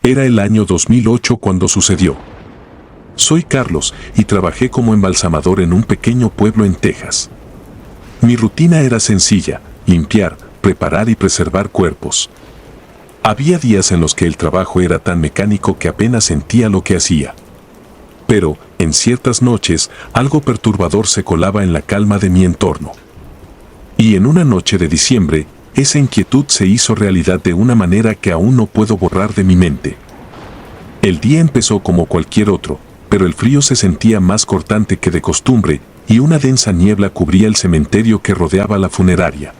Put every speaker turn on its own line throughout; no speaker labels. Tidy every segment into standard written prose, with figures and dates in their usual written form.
Era el año 2008 cuando sucedió. Soy Carlos y trabajé como embalsamador en un pequeño pueblo en Texas. Mi rutina era sencilla: limpiar, preparar y preservar cuerpos. Había días en los que el trabajo era tan mecánico que apenas sentía lo que hacía. Pero, en ciertas noches, algo perturbador se colaba en la calma de mi entorno. Y en una noche de diciembre, esa inquietud se hizo realidad de una manera que aún no puedo borrar de mi mente. El día empezó como cualquier otro, pero el frío se sentía más cortante que de costumbre, y una densa niebla cubría el cementerio que rodeaba la funeraria.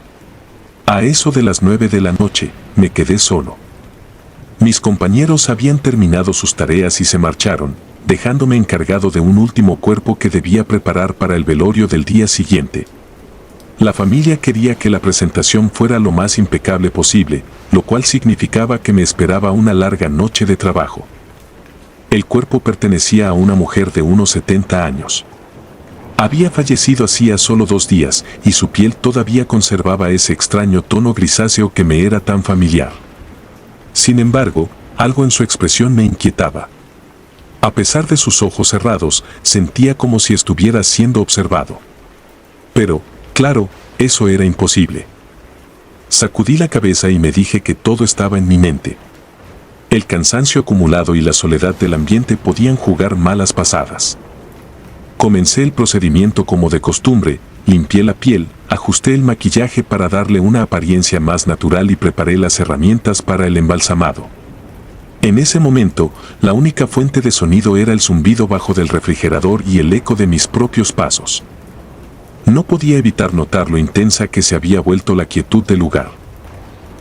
A eso de las 9 de la noche, me quedé solo. Mis compañeros habían terminado sus tareas y se marcharon, dejándome encargado de un último cuerpo que debía preparar para el velorio del día siguiente. La familia quería que la presentación fuera lo más impecable posible, lo cual significaba que me esperaba una larga noche de trabajo. El cuerpo pertenecía a una mujer de unos 70 años. Había fallecido hacía solo 2 días y su piel todavía conservaba ese extraño tono grisáceo que me era tan familiar. Sin embargo, algo en su expresión me inquietaba. A pesar de sus ojos cerrados, sentía como si estuviera siendo observado. Pero, claro, eso era imposible. Sacudí la cabeza y me dije que todo estaba en mi mente. El cansancio acumulado y la soledad del ambiente podían jugar malas pasadas. Comencé el procedimiento como de costumbre, limpié la piel, ajusté el maquillaje para darle una apariencia más natural y preparé las herramientas para el embalsamado. En ese momento, la única fuente de sonido era el zumbido bajo del refrigerador y el eco de mis propios pasos. No podía evitar notar lo intensa que se había vuelto la quietud del lugar.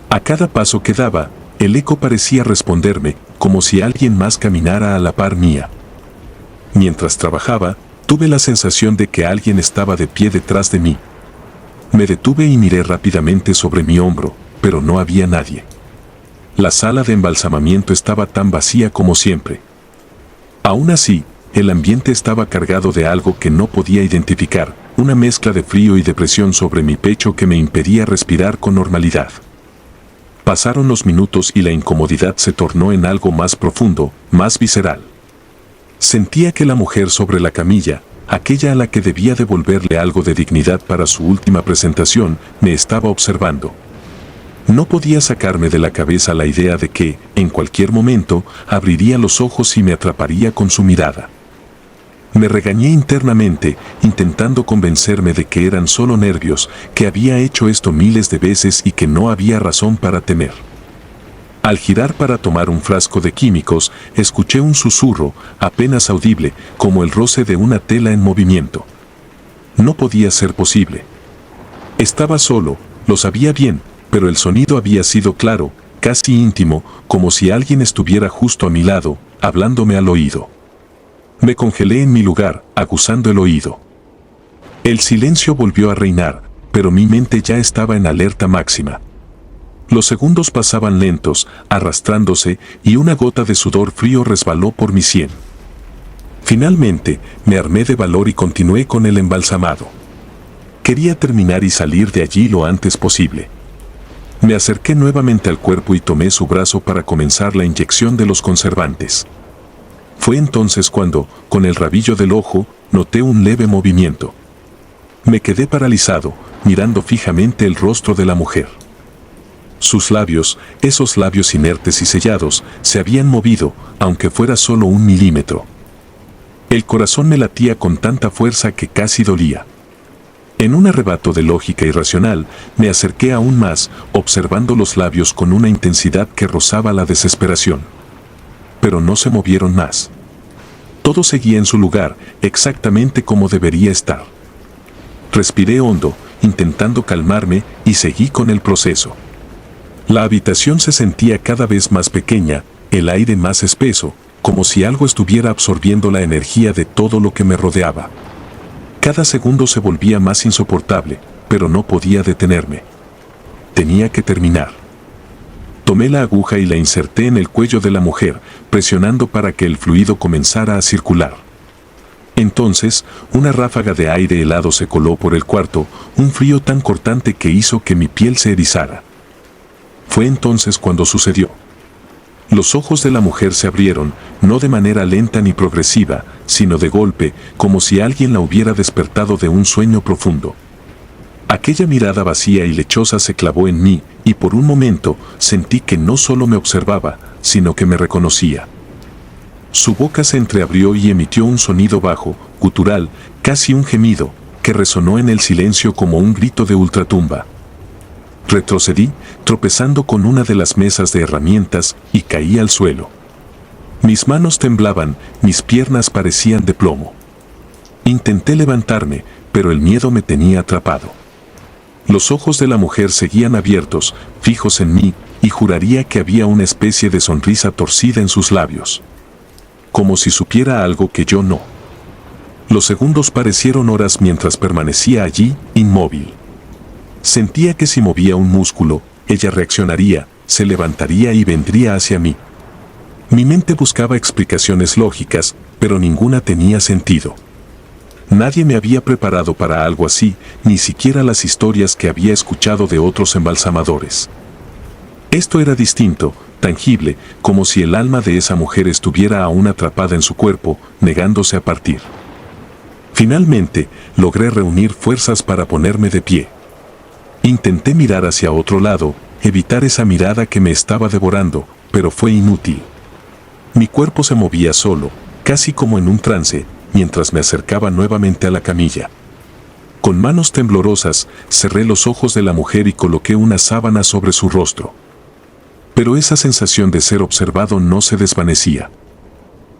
A cada paso que daba, el eco parecía responderme, como si alguien más caminara a la par mía. Mientras trabajaba, tuve la sensación de que alguien estaba de pie detrás de mí. Me detuve y miré rápidamente sobre mi hombro, pero no había nadie. La sala de embalsamamiento estaba tan vacía como siempre. Aún así, el ambiente estaba cargado de algo que no podía identificar, una mezcla de frío y de presión sobre mi pecho que me impedía respirar con normalidad. Pasaron los minutos y la incomodidad se tornó en algo más profundo, más visceral. Sentía que la mujer sobre la camilla, aquella a la que debía devolverle algo de dignidad para su última presentación, me estaba observando. No podía sacarme de la cabeza la idea de que, en cualquier momento, abriría los ojos y me atraparía con su mirada. Me regañé internamente, intentando convencerme de que eran solo nervios, que había hecho esto miles de veces y que no había razón para temer. Al girar para tomar un frasco de químicos, escuché un susurro, apenas audible, como el roce de una tela en movimiento. No podía ser posible. Estaba solo, lo sabía bien, pero el sonido había sido claro, casi íntimo, como si alguien estuviera justo a mi lado, hablándome al oído. Me congelé en mi lugar, aguzando el oído. El silencio volvió a reinar, pero mi mente ya estaba en alerta máxima. Los segundos pasaban lentos, arrastrándose, y una gota de sudor frío resbaló por mi sien. Finalmente, me armé de valor y continué con el embalsamado. Quería terminar y salir de allí lo antes posible. Me acerqué nuevamente al cuerpo y tomé su brazo para comenzar la inyección de los conservantes. Fue entonces cuando, con el rabillo del ojo, noté un leve movimiento. Me quedé paralizado, mirando fijamente el rostro de la mujer. Sus labios, esos labios inertes y sellados, se habían movido, aunque fuera solo 1 milímetro. El corazón me latía con tanta fuerza que casi dolía. En un arrebato de lógica irracional, me acerqué aún más, observando los labios con una intensidad que rozaba la desesperación. Pero no se movieron más. Todo seguía en su lugar, exactamente como debería estar. Respiré hondo, intentando calmarme, y seguí con el proceso. La habitación se sentía cada vez más pequeña, el aire más espeso, como si algo estuviera absorbiendo la energía de todo lo que me rodeaba. Cada segundo se volvía más insoportable, pero no podía detenerme. Tenía que terminar. Tomé la aguja y la inserté en el cuello de la mujer, presionando para que el fluido comenzara a circular. Entonces, una ráfaga de aire helado se coló por el cuarto, un frío tan cortante que hizo que mi piel se erizara. Fue entonces cuando sucedió. Los ojos de la mujer se abrieron, no de manera lenta ni progresiva, sino de golpe, como si alguien la hubiera despertado de un sueño profundo. Aquella mirada vacía y lechosa se clavó en mí, y por un momento sentí que no solo me observaba, sino que me reconocía. Su boca se entreabrió y emitió un sonido bajo, gutural, casi un gemido, que resonó en el silencio como un grito de ultratumba. Retrocedí, tropezando con una de las mesas de herramientas, y caí al suelo. Mis manos temblaban, mis piernas parecían de plomo. Intenté levantarme, pero el miedo me tenía atrapado. Los ojos de la mujer seguían abiertos, fijos en mí, y juraría que había una especie de sonrisa torcida en sus labios. Como si supiera algo que yo no. Los segundos parecieron horas mientras permanecía allí, inmóvil. Sentía que si movía un músculo, ella reaccionaría, se levantaría y vendría hacia mí. Mi mente buscaba explicaciones lógicas, pero ninguna tenía sentido. Nadie me había preparado para algo así, ni siquiera las historias que había escuchado de otros embalsamadores. Esto era distinto, tangible, como si el alma de esa mujer estuviera aún atrapada en su cuerpo, negándose a partir. Finalmente, logré reunir fuerzas para ponerme de pie. Intenté mirar hacia otro lado, evitar esa mirada que me estaba devorando, pero fue inútil. Mi cuerpo se movía solo, casi como en un trance, mientras me acercaba nuevamente a la camilla. Con manos temblorosas, cerré los ojos de la mujer y coloqué una sábana sobre su rostro. Pero esa sensación de ser observado no se desvanecía.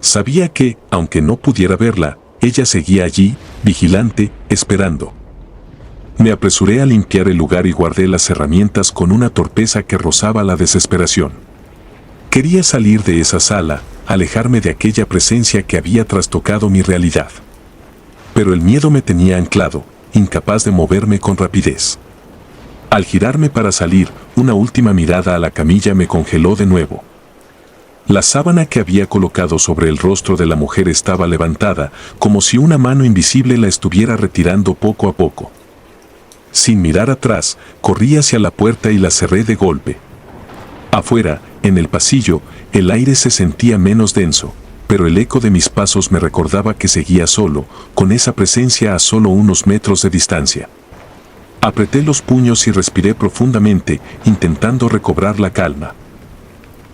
Sabía que, aunque no pudiera verla, ella seguía allí, vigilante, esperando. Me apresuré a limpiar el lugar y guardé las herramientas con una torpeza que rozaba la desesperación. Quería salir de esa sala, alejarme de aquella presencia que había trastocado mi realidad. Pero el miedo me tenía anclado, incapaz de moverme con rapidez. Al girarme para salir, una última mirada a la camilla me congeló de nuevo. La sábana que había colocado sobre el rostro de la mujer estaba levantada, como si una mano invisible la estuviera retirando poco a poco. Sin mirar atrás, corrí hacia la puerta y la cerré de golpe. Afuera, en el pasillo, el aire se sentía menos denso, pero el eco de mis pasos me recordaba que seguía solo, con esa presencia a solo unos metros de distancia. Apreté los puños y respiré profundamente, intentando recobrar la calma.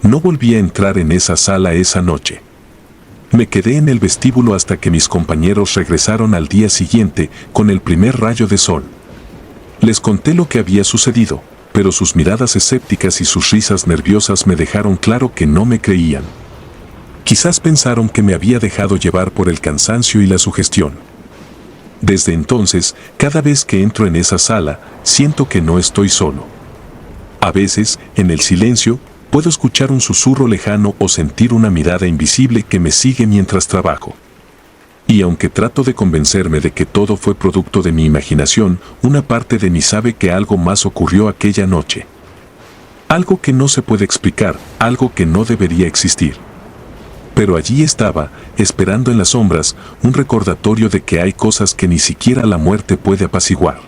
No volví a entrar en esa sala esa noche. Me quedé en el vestíbulo hasta que mis compañeros regresaron al día siguiente con el primer rayo de sol. Les conté lo que había sucedido, pero sus miradas escépticas y sus risas nerviosas me dejaron claro que no me creían. Quizás pensaron que me había dejado llevar por el cansancio y la sugestión. Desde entonces, cada vez que entro en esa sala, siento que no estoy solo. A veces, en el silencio, puedo escuchar un susurro lejano o sentir una mirada invisible que me sigue mientras trabajo. Y aunque trato de convencerme de que todo fue producto de mi imaginación, una parte de mí sabe que algo más ocurrió aquella noche. Algo que no se puede explicar, algo que no debería existir. Pero allí estaba, esperando en las sombras, un recordatorio de que hay cosas que ni siquiera la muerte puede apaciguar.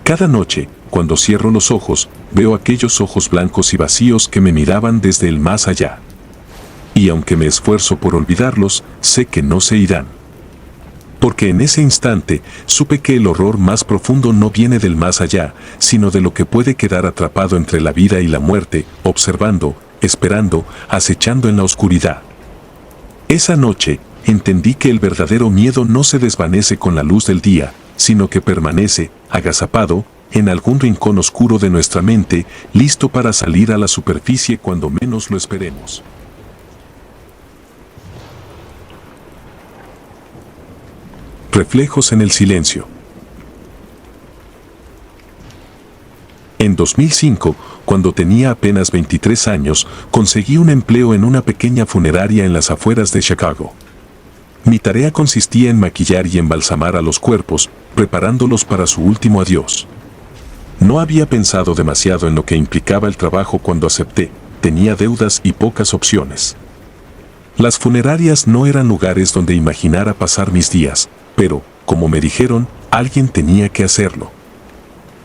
Cada noche, cuando cierro los ojos, veo aquellos ojos blancos y vacíos que me miraban desde el más allá. Y aunque me esfuerzo por olvidarlos, sé que no se irán. Porque en ese instante, supe que el horror más profundo no viene del más allá, sino de lo que puede quedar atrapado entre la vida y la muerte, observando, esperando, acechando en la oscuridad. Esa noche, entendí que el verdadero miedo no se desvanece con la luz del día, sino que permanece, agazapado, en algún rincón oscuro de nuestra mente, listo para salir a la superficie cuando menos lo esperemos. Reflejos en el silencio. En 2005, cuando tenía apenas 23 años, conseguí un empleo en una pequeña funeraria en las afueras de Chicago. Mi tarea consistía en maquillar y embalsamar a los cuerpos, preparándolos para su último adiós. No había pensado demasiado en lo que implicaba el trabajo cuando acepté, tenía deudas y pocas opciones. Las funerarias no eran lugares donde imaginara pasar mis días, pero, como me dijeron, alguien tenía que hacerlo.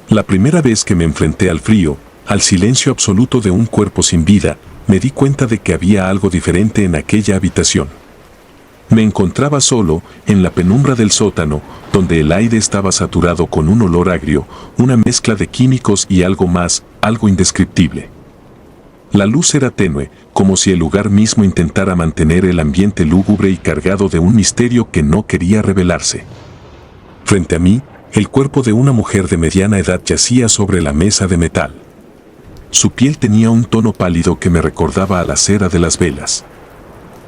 La primera vez que me enfrenté al frío, al silencio absoluto de un cuerpo sin vida, me di cuenta de que había algo diferente en aquella habitación. Me encontraba solo, en la penumbra del sótano, donde el aire estaba saturado con un olor agrio, una mezcla de químicos y algo más, algo indescriptible. La luz era tenue, como si el lugar mismo intentara mantener el ambiente lúgubre y cargado de un misterio que no quería revelarse. Frente a mí, el cuerpo de una mujer de mediana edad yacía sobre la mesa de metal. Su piel tenía un tono pálido que me recordaba a la cera de las velas.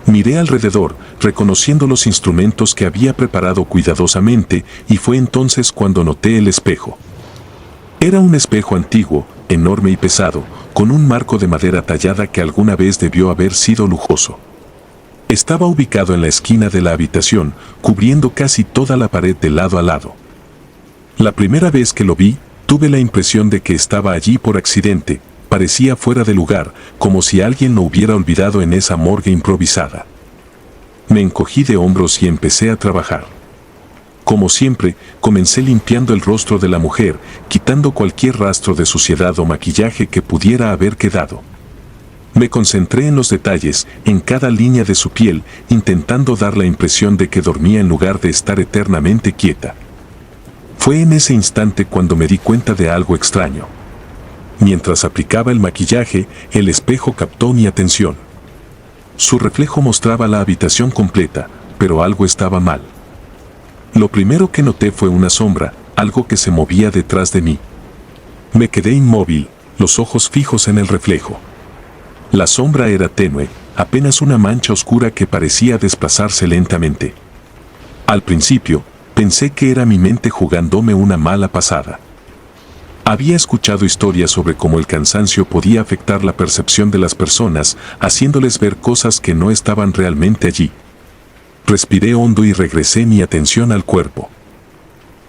Miré alrededor, reconociendo los instrumentos que había preparado cuidadosamente, y fue entonces cuando noté el espejo. Era un espejo antiguo, enorme y pesado, con un marco de madera tallada que alguna vez debió haber sido lujoso. Estaba ubicado en la esquina de la habitación, cubriendo casi toda la pared de lado a lado. La primera vez que lo vi, tuve la impresión de que estaba allí por accidente. Parecía fuera de lugar, como si alguien lo hubiera olvidado en esa morgue improvisada. Me encogí de hombros y empecé a trabajar. Como siempre, comencé limpiando el rostro de la mujer, quitando cualquier rastro de suciedad o maquillaje que pudiera haber quedado. Me concentré en los detalles, en cada línea de su piel, intentando dar la impresión de que dormía en lugar de estar eternamente quieta. Fue en ese instante cuando me di cuenta de algo extraño. Mientras aplicaba el maquillaje, el espejo captó mi atención. Su reflejo mostraba la habitación completa, pero algo estaba mal. Lo primero que noté fue una sombra, algo que se movía detrás de mí. Me quedé inmóvil, los ojos fijos en el reflejo. La sombra era tenue, apenas una mancha oscura que parecía desplazarse lentamente. Al principio, pensé que era mi mente jugándome una mala pasada. Había escuchado historias sobre cómo el cansancio podía afectar la percepción de las personas, haciéndoles ver cosas que no estaban realmente allí. Respiré hondo y regresé mi atención al cuerpo.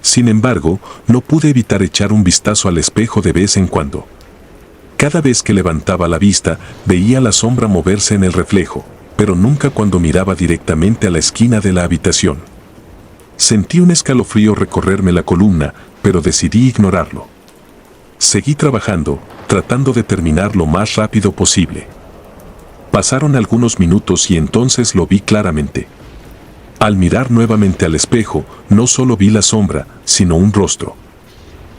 Sin embargo, no pude evitar echar un vistazo al espejo de vez en cuando. Cada vez que levantaba la vista, veía la sombra moverse en el reflejo, pero nunca cuando miraba directamente a la esquina de la habitación. Sentí un escalofrío recorrerme la columna, pero decidí ignorarlo. Seguí trabajando, tratando de terminar lo más rápido posible. Pasaron algunos minutos y entonces lo vi claramente. Al mirar nuevamente al espejo, no solo vi la sombra, sino un rostro.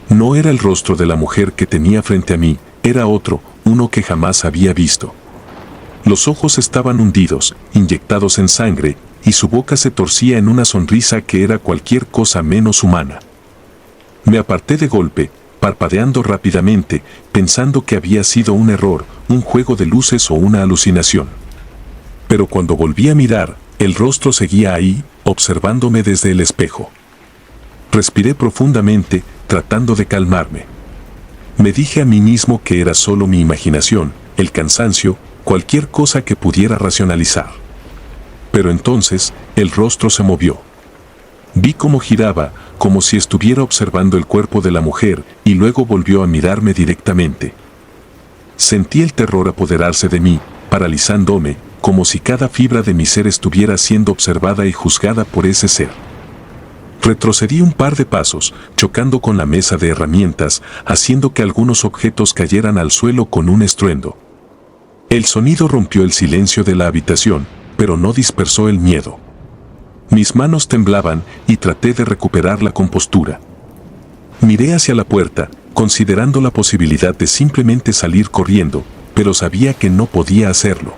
No era el rostro de la mujer que tenía frente a mí, era otro, uno que jamás había visto. Los ojos estaban hundidos, inyectados en sangre, y su boca se torcía en una sonrisa que era cualquier cosa menos humana. Me aparté de golpe, parpadeando rápidamente, pensando que había sido un error, un juego de luces o una alucinación. Pero cuando volví a mirar, el rostro seguía ahí, observándome desde el espejo. Respiré profundamente, tratando de calmarme. Me dije a mí mismo que era solo mi imaginación, el cansancio, cualquier cosa que pudiera racionalizar. Pero entonces, el rostro se movió. Vi cómo giraba, como si estuviera observando el cuerpo de la mujer, y luego volvió a mirarme directamente. Sentí el terror apoderarse de mí, paralizándome, como si cada fibra de mi ser estuviera siendo observada y juzgada por ese ser. Retrocedí un par de pasos, chocando con la mesa de herramientas, haciendo que algunos objetos cayeran al suelo con un estruendo. El sonido rompió el silencio de la habitación, pero no dispersó el miedo. Mis manos temblaban y traté de recuperar la compostura. Miré hacia la puerta, considerando la posibilidad de simplemente salir corriendo, pero sabía que no podía hacerlo.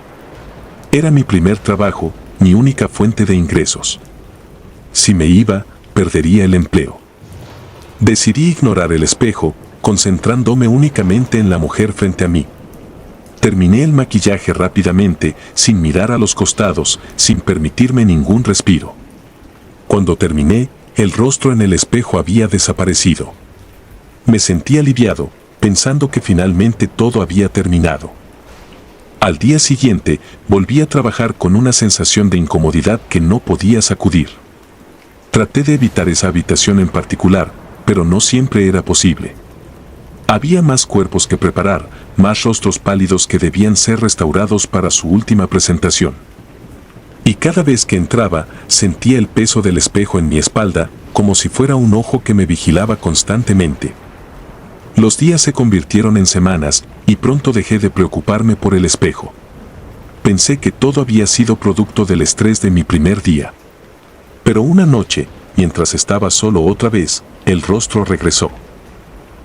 Era mi primer trabajo, mi única fuente de ingresos. Si me iba, perdería el empleo. Decidí ignorar el espejo, concentrándome únicamente en la mujer frente a mí. Terminé el maquillaje rápidamente, sin mirar a los costados, sin permitirme ningún respiro. Cuando terminé, el rostro en el espejo había desaparecido. Me sentí aliviado, pensando que finalmente todo había terminado. Al día siguiente, volví a trabajar con una sensación de incomodidad que no podía sacudir. Traté de evitar esa habitación en particular, pero no siempre era posible. Había más cuerpos que preparar, más rostros pálidos que debían ser restaurados para su última presentación. Y cada vez que entraba, sentía el peso del espejo en mi espalda, como si fuera un ojo que me vigilaba constantemente. Los días se convirtieron en semanas y pronto dejé de preocuparme por el espejo. Pensé que todo había sido producto del estrés de mi primer día. Pero una noche, mientras estaba solo otra vez, el rostro regresó.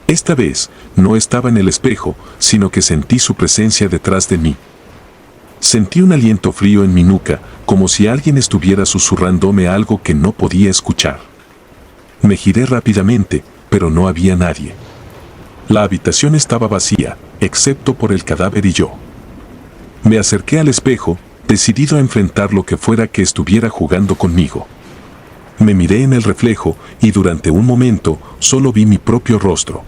Esta vez, no estaba en el espejo, sino que sentí su presencia detrás de mí. Sentí un aliento frío en mi nuca, como si alguien estuviera susurrándome algo que no podía escuchar. Me giré rápidamente, pero no había nadie. La habitación estaba vacía, excepto por el cadáver y yo. Me acerqué al espejo, decidido a enfrentar lo que fuera que estuviera jugando conmigo. Me miré en el reflejo y durante un momento solo vi mi propio rostro.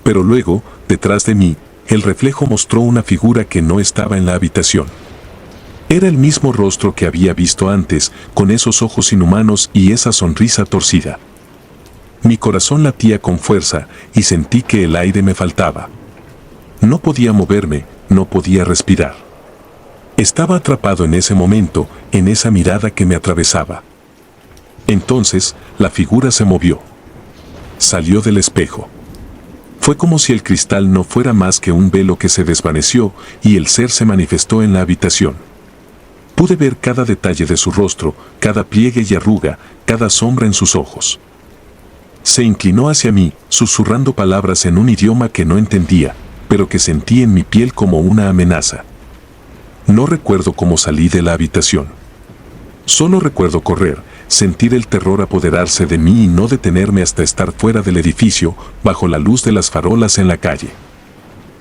Pero luego, detrás de mí, el reflejo mostró una figura que no estaba en la habitación. Era el mismo rostro que había visto antes, con esos ojos inhumanos y esa sonrisa torcida. Mi corazón latía con fuerza y sentí que el aire me faltaba. No podía moverme, no podía respirar. Estaba atrapado en ese momento, en esa mirada que me atravesaba. Entonces, la figura se movió. Salió del espejo. Fue como si el cristal no fuera más que un velo que se desvaneció y el ser se manifestó en la habitación. Pude ver cada detalle de su rostro, cada pliegue y arruga, cada sombra en sus ojos. Se inclinó hacia mí, susurrando palabras en un idioma que no entendía, pero que sentí en mi piel como una amenaza. No recuerdo cómo salí de la habitación. Solo recuerdo correr, sentir el terror apoderarse de mí y no detenerme hasta estar fuera del edificio, bajo la luz de las farolas en la calle.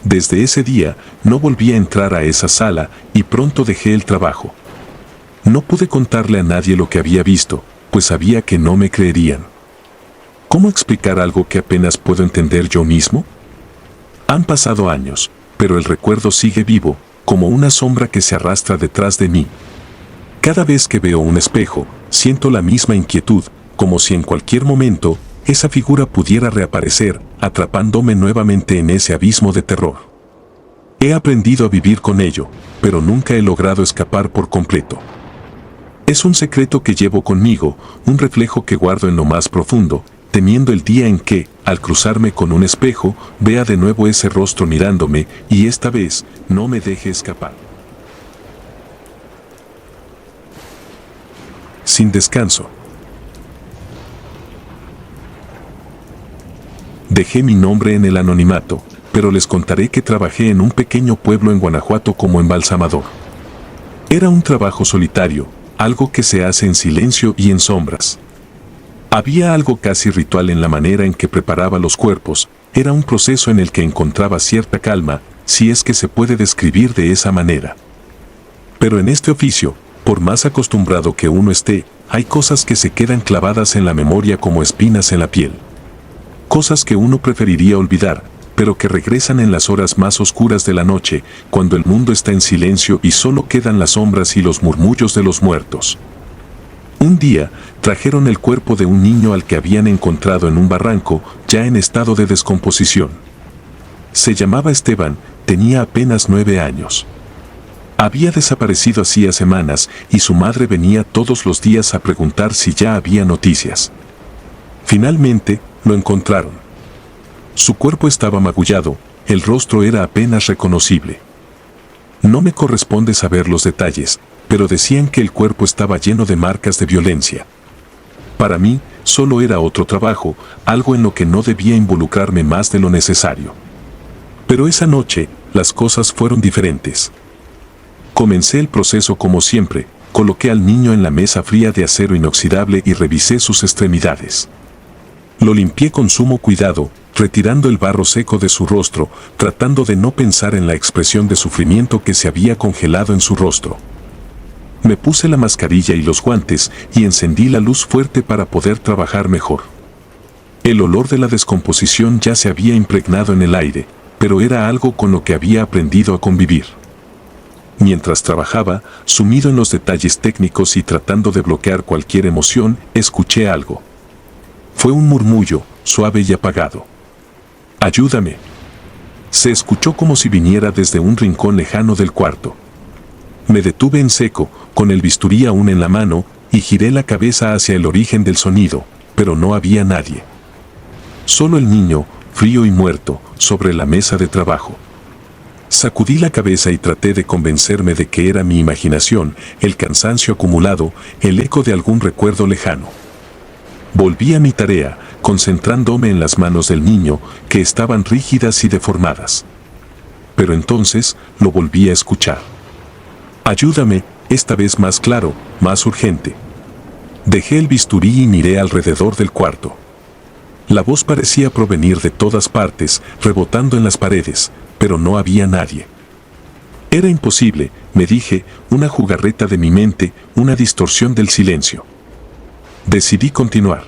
Desde ese día, no volví a entrar a esa sala y pronto dejé el trabajo. No pude contarle a nadie lo que había visto, pues sabía que no me creerían. ¿Cómo explicar algo que apenas puedo entender yo mismo? Han pasado años, pero el recuerdo sigue vivo, como una sombra que se arrastra detrás de mí. Cada vez que veo un espejo, siento la misma inquietud, como si en cualquier momento, esa figura pudiera reaparecer, atrapándome nuevamente en ese abismo de terror. He aprendido a vivir con ello, pero nunca he logrado escapar por completo. Es un secreto que llevo conmigo, un reflejo que guardo en lo más profundo, temiendo el día en que, al cruzarme con un espejo, vea de nuevo ese rostro mirándome y esta vez no me deje escapar. Sin descanso. Dejé mi nombre en el anonimato, pero les contaré que trabajé en un pequeño pueblo en Guanajuato como embalsamador. Era un trabajo solitario, algo que se hace en silencio y en sombras. Había algo casi ritual en la manera en que preparaba los cuerpos, era un proceso en el que encontraba cierta calma, si es que se puede describir de esa manera. Pero en este oficio, por más acostumbrado que uno esté, hay cosas que se quedan clavadas en la memoria como espinas en la piel. Cosas que uno preferiría olvidar, pero que regresan en las horas más oscuras de la noche, cuando el mundo está en silencio y solo quedan las sombras y los murmullos de los muertos. Un día, trajeron el cuerpo de un niño al que habían encontrado en un barranco, ya en estado de descomposición. Se llamaba Esteban, tenía apenas 9 años. Había desaparecido hacía semanas y su madre venía todos los días a preguntar si ya había noticias. Finalmente, lo encontraron. Su cuerpo estaba magullado, el rostro era apenas reconocible. No me corresponde saber los detalles, pero decían que el cuerpo estaba lleno de marcas de violencia. Para mí, solo era otro trabajo, algo en lo que no debía involucrarme más de lo necesario. Pero esa noche, las cosas fueron diferentes. Comencé el proceso como siempre, coloqué al niño en la mesa fría de acero inoxidable y revisé sus extremidades. Lo limpié con sumo cuidado, retirando el barro seco de su rostro, tratando de no pensar en la expresión de sufrimiento que se había congelado en su rostro. Me puse la mascarilla y los guantes y encendí la luz fuerte para poder trabajar mejor. El olor de la descomposición ya se había impregnado en el aire, pero era algo con lo que había aprendido a convivir. Mientras trabajaba, sumido en los detalles técnicos y tratando de bloquear cualquier emoción, escuché algo. Fue un murmullo, suave y apagado. «Ayúdame». Se escuchó como si viniera desde un rincón lejano del cuarto. Me detuve en seco, con el bisturí aún en la mano, y giré la cabeza hacia el origen del sonido, pero no había nadie. Solo el niño, frío y muerto, sobre la mesa de trabajo. Sacudí la cabeza y traté de convencerme de que era mi imaginación, el cansancio acumulado, el eco de algún recuerdo lejano. Volví a mi tarea, concentrándome en las manos del niño, que estaban rígidas y deformadas. Pero entonces lo volví a escuchar. Ayúdame, esta vez más claro, más urgente. Dejé el bisturí y miré alrededor del cuarto. La voz parecía provenir de todas partes, rebotando en las paredes, pero no había nadie. Era imposible, me dije, una jugarreta de mi mente, una distorsión del silencio. Decidí continuar.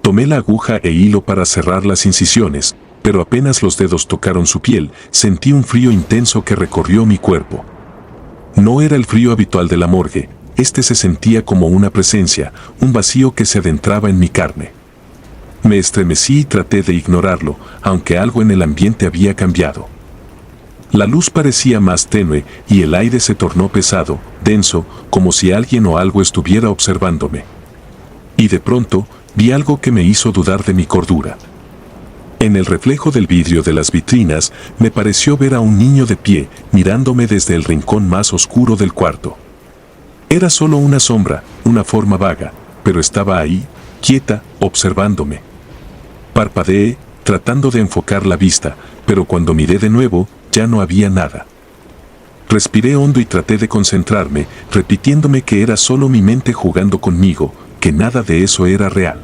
Tomé la aguja e hilo para cerrar las incisiones, pero apenas los dedos tocaron su piel, sentí un frío intenso que recorrió mi cuerpo. No era el frío habitual de la morgue, este se sentía como una presencia, un vacío que se adentraba en mi carne. Me estremecí y traté de ignorarlo, aunque algo en el ambiente había cambiado. La luz parecía más tenue y el aire se tornó pesado, denso, como si alguien o algo estuviera observándome. Y de pronto, vi algo que me hizo dudar de mi cordura. En el reflejo del vidrio de las vitrinas, me pareció ver a un niño de pie, mirándome desde el rincón más oscuro del cuarto. Era solo una sombra, una forma vaga, pero estaba ahí, quieta, observándome. Parpadeé, tratando de enfocar la vista, pero cuando miré de nuevo, ya no había nada. Respiré hondo y traté de concentrarme, repitiéndome que era solo mi mente jugando conmigo, que nada de eso era real.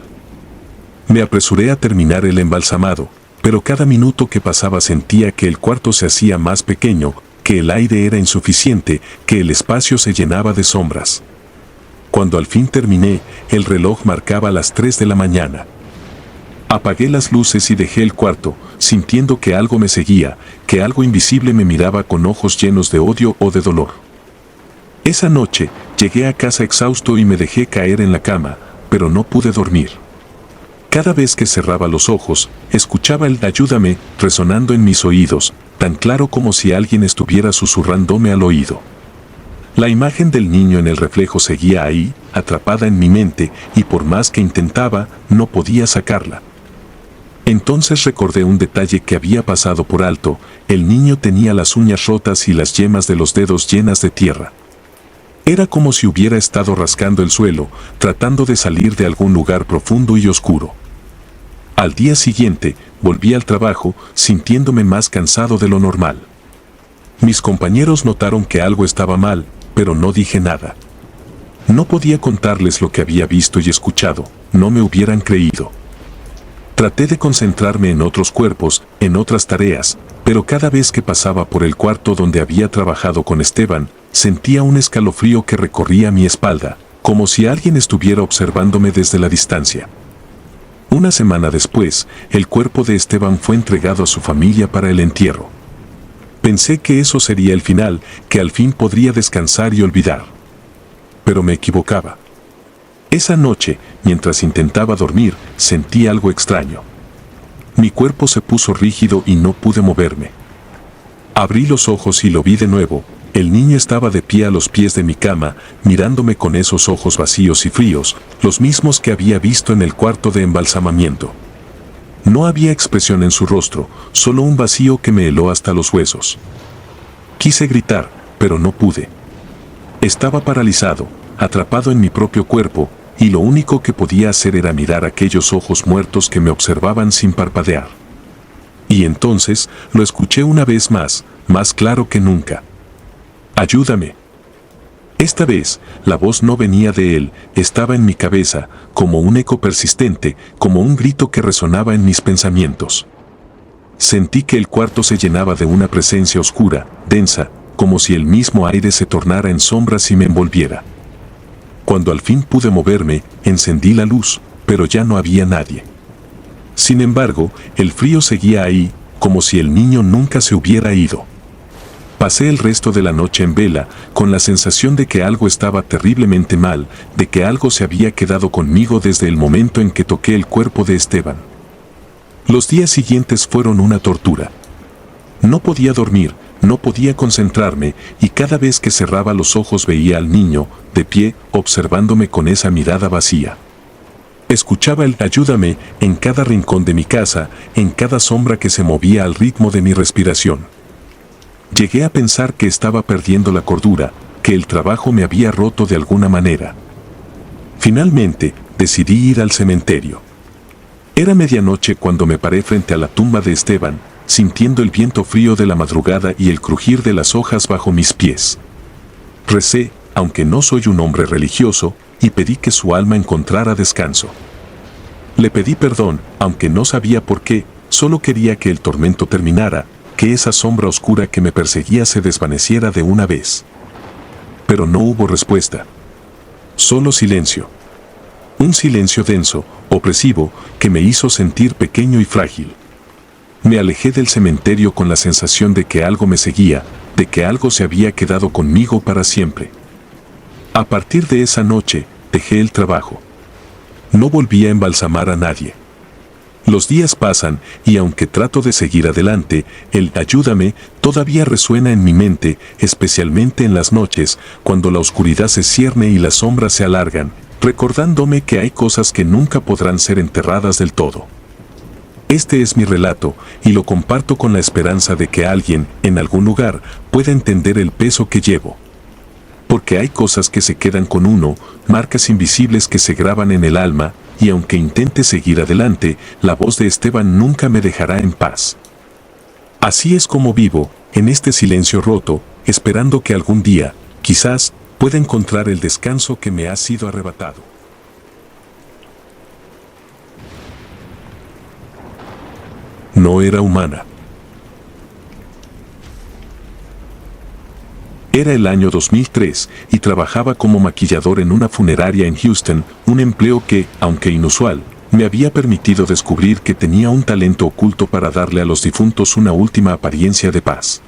Me apresuré a terminar el embalsamado, pero cada minuto que pasaba sentía que el cuarto se hacía más pequeño, que el aire era insuficiente, que el espacio se llenaba de sombras. Cuando al fin terminé, el reloj marcaba las 3 de la mañana. Apagué las luces y dejé el cuarto, sintiendo que algo me seguía, que algo invisible me miraba con ojos llenos de odio o de dolor. Esa noche, llegué a casa exhausto y me dejé caer en la cama, pero no pude dormir. Cada vez que cerraba los ojos, escuchaba el "ayúdame" resonando en mis oídos, tan claro como si alguien estuviera susurrándome al oído. La imagen del niño en el reflejo seguía ahí, atrapada en mi mente, y por más que intentaba, no podía sacarla. Entonces recordé un detalle que había pasado por alto: el niño tenía las uñas rotas y las yemas de los dedos llenas de tierra. Era como si hubiera estado rascando el suelo, tratando de salir de algún lugar profundo y oscuro. Al día siguiente, volví al trabajo, sintiéndome más cansado de lo normal. Mis compañeros notaron que algo estaba mal, pero no dije nada. No podía contarles lo que había visto y escuchado, no me hubieran creído. Traté de concentrarme en otros cuerpos, en otras tareas, pero cada vez que pasaba por el cuarto donde había trabajado con Esteban, sentía un escalofrío que recorría mi espalda, como si alguien estuviera observándome desde la distancia. Una semana después, el cuerpo de Esteban fue entregado a su familia para el entierro. Pensé que eso sería el final, que al fin podría descansar y olvidar. Pero me equivocaba. Esa noche, mientras intentaba dormir, sentí algo extraño. Mi cuerpo se puso rígido y no pude moverme. Abrí los ojos y lo vi de nuevo. El niño estaba de pie a los pies de mi cama, mirándome con esos ojos vacíos y fríos, los mismos que había visto en el cuarto de embalsamamiento. No había expresión en su rostro, solo un vacío que me heló hasta los huesos. Quise gritar, pero no pude. Estaba paralizado, atrapado en mi propio cuerpo, y lo único que podía hacer era mirar aquellos ojos muertos que me observaban sin parpadear. Y entonces, lo escuché una vez más claro que nunca. «Ayúdame». Esta vez, la voz no venía de él, estaba en mi cabeza, como un eco persistente, como un grito que resonaba en mis pensamientos. Sentí que el cuarto se llenaba de una presencia oscura, densa, como si el mismo aire se tornara en sombras y me envolviera. Cuando al fin pude moverme, encendí la luz, pero ya no había nadie. Sin embargo, el frío seguía ahí, como si el niño nunca se hubiera ido. Pasé el resto de la noche en vela, con la sensación de que algo estaba terriblemente mal, de que algo se había quedado conmigo desde el momento en que toqué el cuerpo de Esteban. Los días siguientes fueron una tortura. No podía dormir, no podía concentrarme, y cada vez que cerraba los ojos veía al niño, de pie, observándome con esa mirada vacía. Escuchaba el ayúdame en cada rincón de mi casa, en cada sombra que se movía al ritmo de mi respiración. Llegué a pensar que estaba perdiendo la cordura, que el trabajo me había roto de alguna manera. Finalmente, decidí ir al cementerio. Era medianoche cuando me paré frente a la tumba de Esteban, sintiendo el viento frío de la madrugada y el crujir de las hojas bajo mis pies. Recé, aunque no soy un hombre religioso, y pedí que su alma encontrara descanso. Le pedí perdón, aunque no sabía por qué, solo quería que el tormento terminara, que esa sombra oscura que me perseguía se desvaneciera de una vez. Pero no hubo respuesta. Solo silencio. Un silencio denso, opresivo, que me hizo sentir pequeño y frágil. Me alejé del cementerio con la sensación de que algo me seguía, de que algo se había quedado conmigo para siempre. A partir de esa noche, dejé el trabajo. No volví a embalsamar a nadie. Los días pasan y aunque trato de seguir adelante, el ayúdame todavía resuena en mi mente, especialmente en las noches, cuando la oscuridad se cierne y las sombras se alargan, recordándome que hay cosas que nunca podrán ser enterradas del todo. Este es mi relato y lo comparto con la esperanza de que alguien, en algún lugar, pueda entender el peso que llevo. Porque hay cosas que se quedan con uno, marcas invisibles que se graban en el alma, y aunque intente seguir adelante, la voz de Esteban nunca me dejará en paz. Así es como vivo, en este silencio roto, esperando que algún día, quizás, pueda encontrar el descanso que me ha sido arrebatado. No era humana. Era el año 2003 y trabajaba como maquillador en una funeraria en Houston, un empleo que, aunque inusual, me había permitido descubrir que tenía un talento oculto para darle a los difuntos una última apariencia de paz.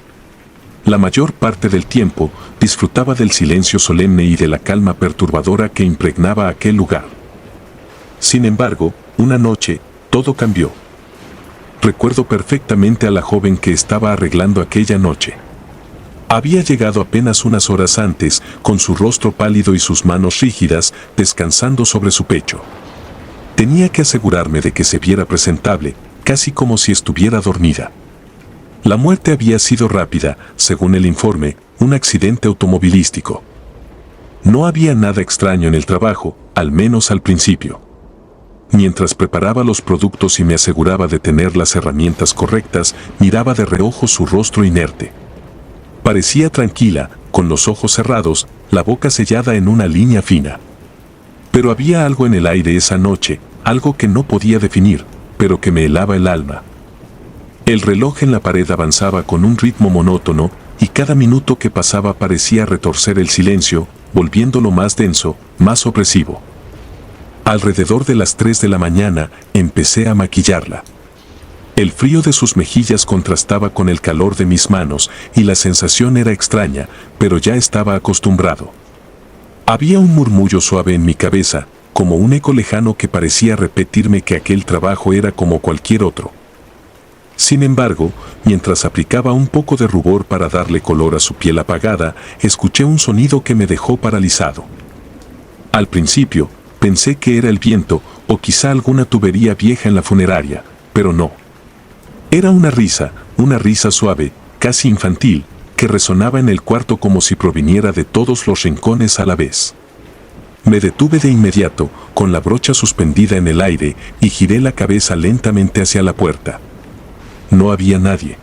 La mayor parte del tiempo disfrutaba del silencio solemne y de la calma perturbadora que impregnaba aquel lugar. Sin embargo, una noche, todo cambió. Recuerdo perfectamente a la joven que estaba arreglando aquella noche. Había llegado apenas unas horas antes, con su rostro pálido y sus manos rígidas, descansando sobre su pecho. Tenía que asegurarme de que se viera presentable, casi como si estuviera dormida. La muerte había sido rápida, según el informe, un accidente automovilístico. No había nada extraño en el trabajo, al menos al principio. Mientras preparaba los productos y me aseguraba de tener las herramientas correctas, miraba de reojo su rostro inerte. Parecía tranquila, con los ojos cerrados, la boca sellada en una línea fina. Pero había algo en el aire esa noche, algo que no podía definir, pero que me helaba el alma. El reloj en la pared avanzaba con un ritmo monótono, y cada minuto que pasaba parecía retorcer el silencio, volviéndolo más denso, más opresivo. Alrededor de las 3 de la mañana, empecé a maquillarla. El frío de sus mejillas contrastaba con el calor de mis manos, y la sensación era extraña, pero ya estaba acostumbrado. Había un murmullo suave en mi cabeza, como un eco lejano que parecía repetirme que aquel trabajo era como cualquier otro. Sin embargo, mientras aplicaba un poco de rubor para darle color a su piel apagada, escuché un sonido que me dejó paralizado. Al principio, pensé que era el viento, o quizá alguna tubería vieja en la funeraria, pero no. Era una risa suave, casi infantil, que resonaba en el cuarto como si proviniera de todos los rincones a la vez. Me detuve de inmediato, con la brocha suspendida en el aire, y giré la cabeza lentamente hacia la puerta. No había nadie.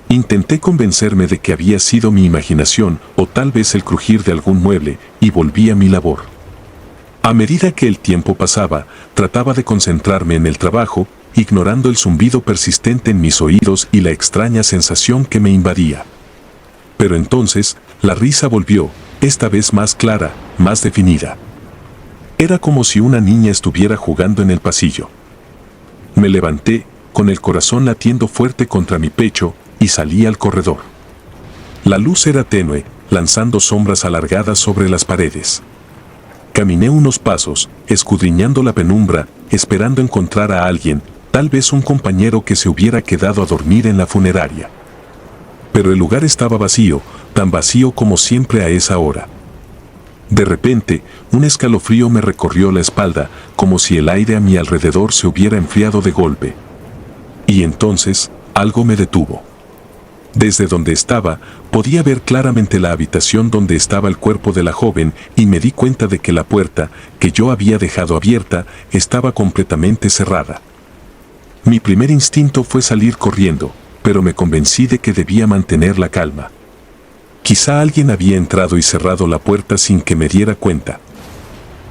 Intenté convencerme de que había sido mi imaginación, o tal vez el crujir de algún mueble, y volví a mi labor. A medida que el tiempo pasaba, trataba de concentrarme en el trabajo, ignorando el zumbido persistente en mis oídos y la extraña sensación que me invadía. Pero entonces, la risa volvió, esta vez más clara, más definida. Era como si una niña estuviera jugando en el pasillo. Me levanté, con el corazón latiendo fuerte contra mi pecho, y salí al corredor. La luz era tenue, lanzando sombras alargadas sobre las paredes. Caminé unos pasos, escudriñando la penumbra, esperando encontrar a alguien, tal vez un compañero que se hubiera quedado a dormir en la funeraria. Pero el lugar estaba vacío, tan vacío como siempre a esa hora. De repente, un escalofrío me recorrió la espalda, como si el aire a mi alrededor se hubiera enfriado de golpe. Y entonces, algo me detuvo. Desde donde estaba, podía ver claramente la habitación donde estaba el cuerpo de la joven y me di cuenta de que la puerta, que yo había dejado abierta, estaba completamente cerrada. Mi primer instinto fue salir corriendo, pero me convencí de que debía mantener la calma. Quizá alguien había entrado y cerrado la puerta sin que me diera cuenta.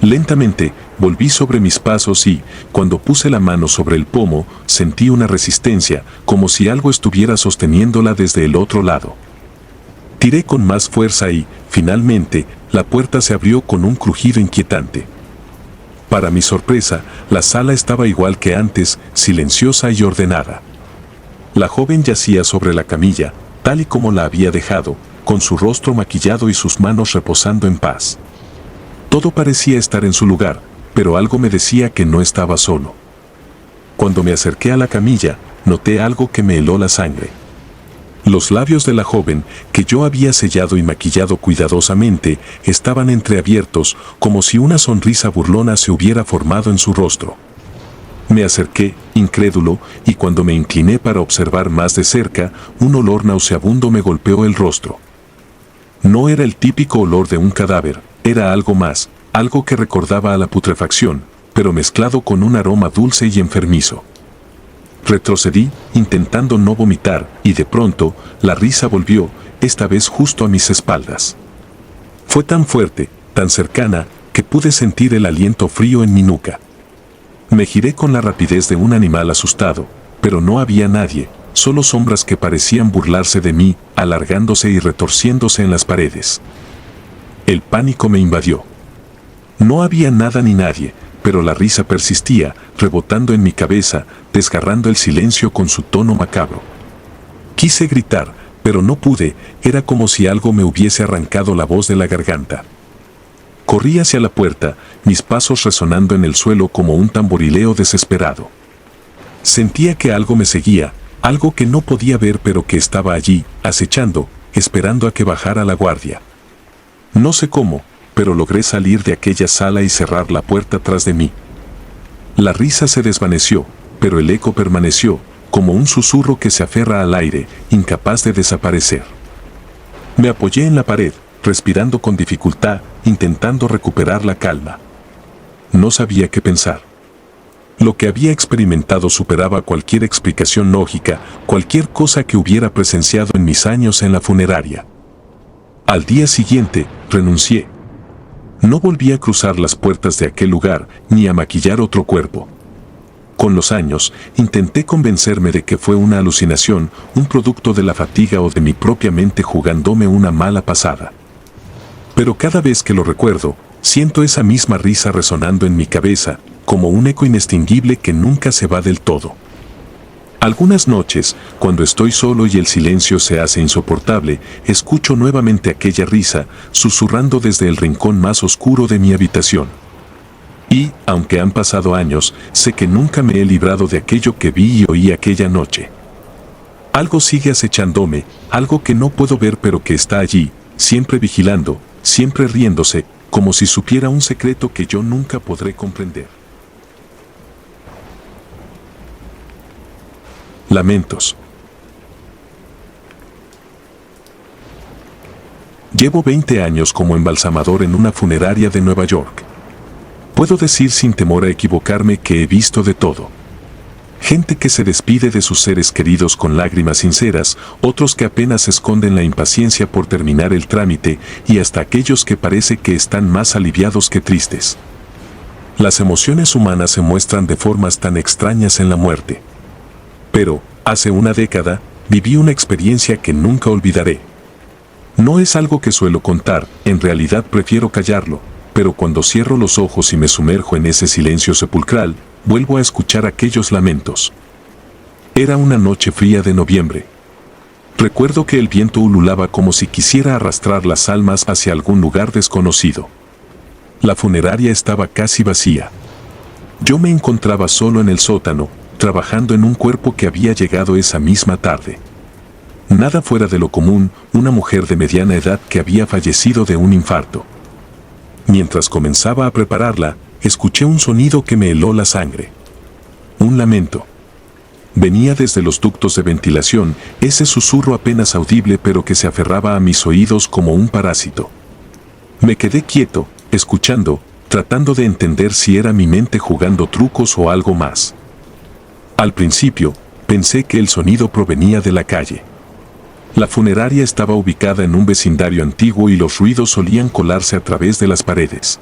Lentamente, volví sobre mis pasos y, cuando puse la mano sobre el pomo, sentí una resistencia, como si algo estuviera sosteniéndola desde el otro lado. Tiré con más fuerza y, finalmente, la puerta se abrió con un crujido inquietante. Para mi sorpresa, la sala estaba igual que antes, silenciosa y ordenada. La joven yacía sobre la camilla, tal y como la había dejado, con su rostro maquillado y sus manos reposando en paz. Todo parecía estar en su lugar, pero algo me decía que no estaba solo. Cuando me acerqué a la camilla, noté algo que me heló la sangre. Los labios de la joven, que yo había sellado y maquillado cuidadosamente, estaban entreabiertos, como si una sonrisa burlona se hubiera formado en su rostro. Me acerqué, incrédulo, y cuando me incliné para observar más de cerca, un olor nauseabundo me golpeó el rostro. No era el típico olor de un cadáver, era algo más, algo que recordaba a la putrefacción, pero mezclado con un aroma dulce y enfermizo. Retrocedí, intentando no vomitar, y de pronto, la risa volvió, esta vez justo a mis espaldas. Fue tan fuerte, tan cercana, que pude sentir el aliento frío en mi nuca. Me giré con la rapidez de un animal asustado, pero no había nadie, solo sombras que parecían burlarse de mí, alargándose y retorciéndose en las paredes. El pánico me invadió. No había nada ni nadie, pero la risa persistía, rebotando en mi cabeza, desgarrando el silencio con su tono macabro. Quise gritar, pero no pude, era como si algo me hubiese arrancado la voz de la garganta. Corrí hacia la puerta, mis pasos resonando en el suelo como un tamborileo desesperado. Sentía que algo me seguía, algo que no podía ver pero que estaba allí, acechando, esperando a que bajara la guardia. No sé cómo, pero logré salir de aquella sala y cerrar la puerta tras de mí. La risa se desvaneció, pero el eco permaneció, como un susurro que se aferra al aire, incapaz de desaparecer. Me apoyé en la pared, respirando con dificultad, intentando recuperar la calma. No sabía qué pensar. Lo que había experimentado superaba cualquier explicación lógica, cualquier cosa que hubiera presenciado en mis años en la funeraria. Al día siguiente, renuncié. No volví a cruzar las puertas de aquel lugar, ni a maquillar otro cuerpo. Con los años, intenté convencerme de que fue una alucinación, un producto de la fatiga o de mi propia mente jugándome una mala pasada. Pero cada vez que lo recuerdo, siento esa misma risa resonando en mi cabeza, como un eco inextinguible que nunca se va del todo. Algunas noches, cuando estoy solo y el silencio se hace insoportable, escucho nuevamente aquella risa, susurrando desde el rincón más oscuro de mi habitación. Y, aunque han pasado años, sé que nunca me he librado de aquello que vi y oí aquella noche. Algo sigue acechándome, algo que no puedo ver pero que está allí, siempre vigilando, siempre riéndose, como si supiera un secreto que yo nunca podré comprender. Lamentos. Llevo 20 años como embalsamador en una funeraria de Nueva York. Puedo decir sin temor a equivocarme que he visto de todo. Gente que se despide de sus seres queridos con lágrimas sinceras, otros que apenas esconden la impaciencia por terminar el trámite y hasta aquellos que parece que están más aliviados que tristes. Las emociones humanas se muestran de formas tan extrañas en la muerte. Pero, hace una década, viví una experiencia que nunca olvidaré. No es algo que suelo contar, en realidad prefiero callarlo, pero cuando cierro los ojos y me sumerjo en ese silencio sepulcral, vuelvo a escuchar aquellos lamentos. Era una noche fría de noviembre. Recuerdo que el viento ululaba como si quisiera arrastrar las almas hacia algún lugar desconocido. La funeraria estaba casi vacía. Yo me encontraba solo en el sótano, trabajando en un cuerpo que había llegado esa misma tarde. Nada fuera de lo común, una mujer de mediana edad que había fallecido de un infarto. Mientras comenzaba a prepararla, escuché un sonido que me heló la sangre. Un lamento. Venía desde los ductos de ventilación, ese susurro apenas audible pero que se aferraba a mis oídos como un parásito. Me quedé quieto, escuchando, tratando de entender si era mi mente jugando trucos o algo más. Al principio, pensé que el sonido provenía de la calle. La funeraria estaba ubicada en un vecindario antiguo y los ruidos solían colarse a través de las paredes.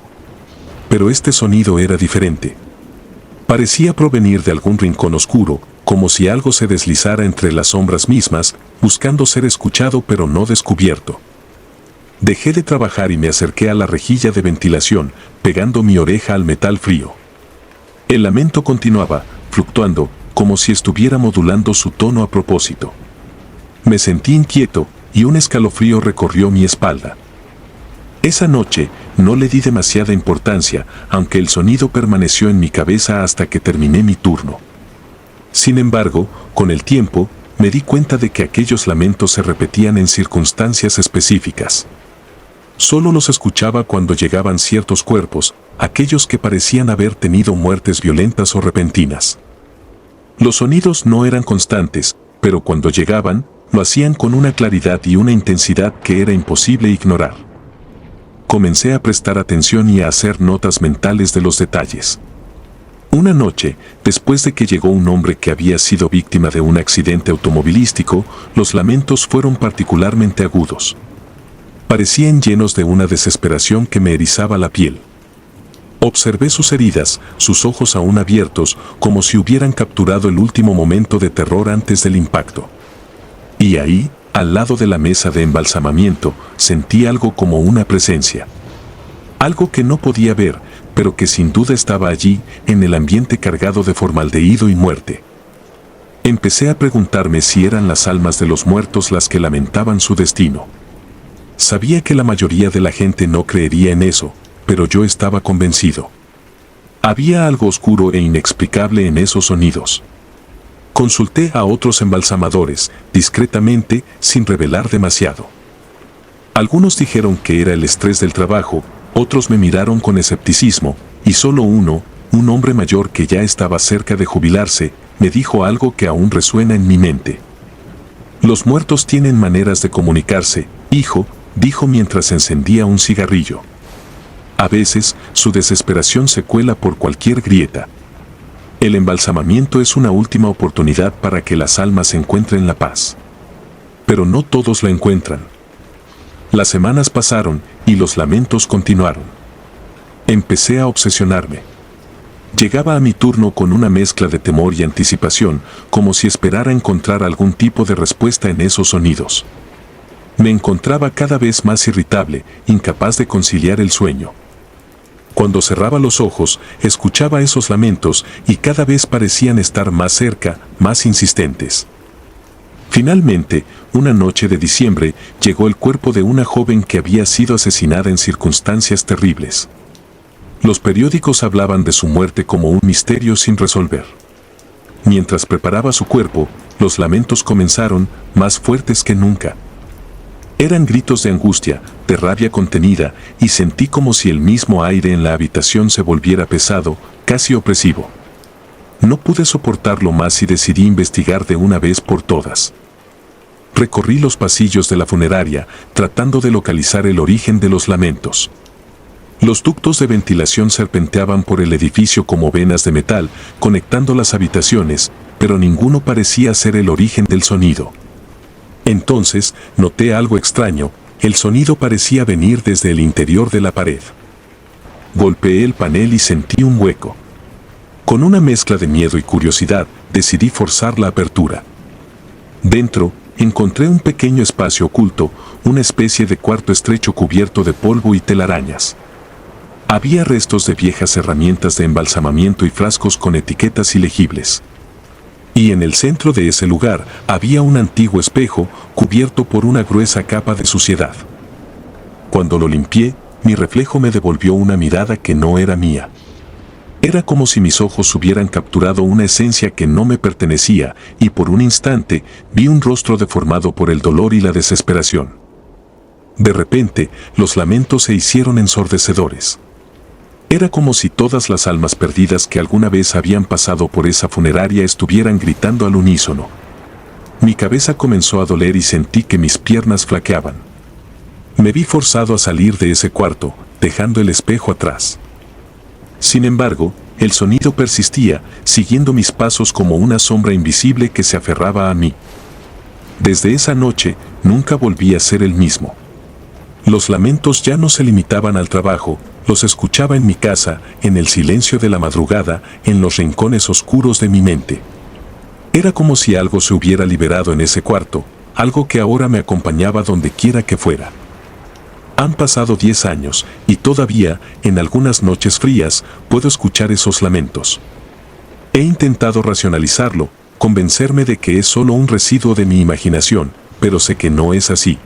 Pero este sonido era diferente. Parecía provenir de algún rincón oscuro, como si algo se deslizara entre las sombras mismas, buscando ser escuchado pero no descubierto. Dejé de trabajar y me acerqué a la rejilla de ventilación, pegando mi oreja al metal frío. El lamento continuaba, fluctuando, como si estuviera modulando su tono a propósito. Me sentí inquieto y un escalofrío recorrió mi espalda. Esa noche no le di demasiada importancia, aunque el sonido permaneció en mi cabeza hasta que terminé mi turno. Sin embargo, con el tiempo, me di cuenta de que aquellos lamentos se repetían en circunstancias específicas. Solo los escuchaba cuando llegaban ciertos cuerpos, aquellos que parecían haber tenido muertes violentas o repentinas. Los sonidos no eran constantes, pero cuando llegaban, lo hacían con una claridad y una intensidad que era imposible ignorar. Comencé a prestar atención y a hacer notas mentales de los detalles. Una noche, después de que llegó un hombre que había sido víctima de un accidente automovilístico, los lamentos fueron particularmente agudos. Parecían llenos de una desesperación que me erizaba la piel. Observé sus heridas, sus ojos aún abiertos, como si hubieran capturado el último momento de terror antes del impacto. Y ahí, al lado de la mesa de embalsamamiento, sentí algo como una presencia. Algo que no podía ver, pero que sin duda estaba allí, en el ambiente cargado de formaldehído y muerte. Empecé a preguntarme si eran las almas de los muertos las que lamentaban su destino. Sabía que la mayoría de la gente no creería en eso, pero yo estaba convencido. Había algo oscuro e inexplicable en esos sonidos. Consulté a otros embalsamadores, discretamente, sin revelar demasiado. Algunos dijeron que era el estrés del trabajo, otros me miraron con escepticismo, y solo uno, un hombre mayor que ya estaba cerca de jubilarse, me dijo algo que aún resuena en mi mente. Los muertos tienen maneras de comunicarse, hijo, dijo mientras encendía un cigarrillo. A veces, su desesperación se cuela por cualquier grieta. El embalsamamiento es una última oportunidad para que las almas encuentren la paz. Pero no todos la encuentran. Las semanas pasaron y los lamentos continuaron. Empecé a obsesionarme. Llegaba a mi turno con una mezcla de temor y anticipación, como si esperara encontrar algún tipo de respuesta en esos sonidos. Me encontraba cada vez más irritable, incapaz de conciliar el sueño. Cuando cerraba los ojos, escuchaba esos lamentos y cada vez parecían estar más cerca, más insistentes. Finalmente, una noche de diciembre, llegó el cuerpo de una joven que había sido asesinada en circunstancias terribles. Los periódicos hablaban de su muerte como un misterio sin resolver. Mientras preparaba su cuerpo, los lamentos comenzaron, más fuertes que nunca. Eran gritos de angustia, de rabia contenida, y sentí como si el mismo aire en la habitación se volviera pesado, casi opresivo. No pude soportarlo más y decidí investigar de una vez por todas. Recorrí los pasillos de la funeraria, tratando de localizar el origen de los lamentos. Los ductos de ventilación serpenteaban por el edificio como venas de metal, conectando las habitaciones, pero ninguno parecía ser el origen del sonido. Entonces, noté algo extraño, el sonido parecía venir desde el interior de la pared. Golpeé el panel y sentí un hueco. Con una mezcla de miedo y curiosidad, decidí forzar la apertura. Dentro, encontré un pequeño espacio oculto, una especie de cuarto estrecho cubierto de polvo y telarañas. Había restos de viejas herramientas de embalsamamiento y frascos con etiquetas ilegibles. Y en el centro de ese lugar había un antiguo espejo cubierto por una gruesa capa de suciedad. Cuando lo limpié, mi reflejo me devolvió una mirada que no era mía. Era como si mis ojos hubieran capturado una esencia que no me pertenecía, y por un instante vi un rostro deformado por el dolor y la desesperación. De repente, los lamentos se hicieron ensordecedores. Era como si todas las almas perdidas que alguna vez habían pasado por esa funeraria estuvieran gritando al unísono. Mi cabeza comenzó a doler y sentí que mis piernas flaqueaban. Me vi forzado a salir de ese cuarto, dejando el espejo atrás. Sin embargo, el sonido persistía, siguiendo mis pasos como una sombra invisible que se aferraba a mí. Desde esa noche, nunca volví a ser el mismo. Los lamentos ya no se limitaban al trabajo, los escuchaba en mi casa, en el silencio de la madrugada, en los rincones oscuros de mi mente. Era como si algo se hubiera liberado en ese cuarto, algo que ahora me acompañaba donde quiera que fuera. Han pasado 10 años, y todavía, en algunas noches frías, puedo escuchar esos lamentos. He intentado racionalizarlo, convencerme de que es solo un residuo de mi imaginación, pero sé que no es así.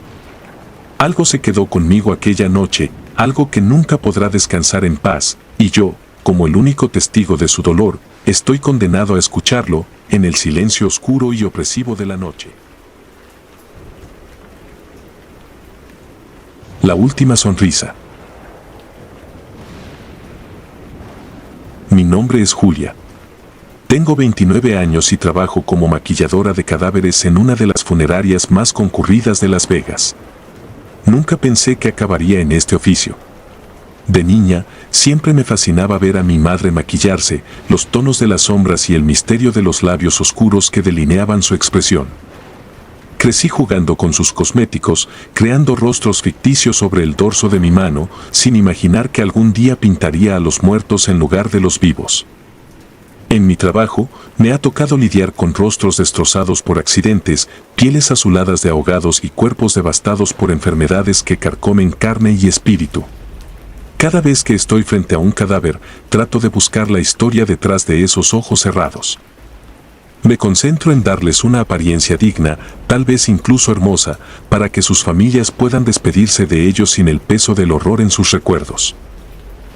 Algo se quedó conmigo aquella noche, algo que nunca podrá descansar en paz, y yo, como el único testigo de su dolor, estoy condenado a escucharlo, en el silencio oscuro y opresivo de la noche. La última sonrisa. Mi nombre es Julia. Tengo 29 años y trabajo como maquilladora de cadáveres en una de las funerarias más concurridas de Las Vegas. Nunca pensé que acabaría en este oficio. De niña, siempre me fascinaba ver a mi madre maquillarse, los tonos de las sombras y el misterio de los labios oscuros que delineaban su expresión. Crecí jugando con sus cosméticos, creando rostros ficticios sobre el dorso de mi mano, sin imaginar que algún día pintaría a los muertos en lugar de los vivos. En mi trabajo, me ha tocado lidiar con rostros destrozados por accidentes, pieles azuladas de ahogados y cuerpos devastados por enfermedades que carcomen carne y espíritu. Cada vez que estoy frente a un cadáver, trato de buscar la historia detrás de esos ojos cerrados. Me concentro en darles una apariencia digna, tal vez incluso hermosa, para que sus familias puedan despedirse de ellos sin el peso del horror en sus recuerdos.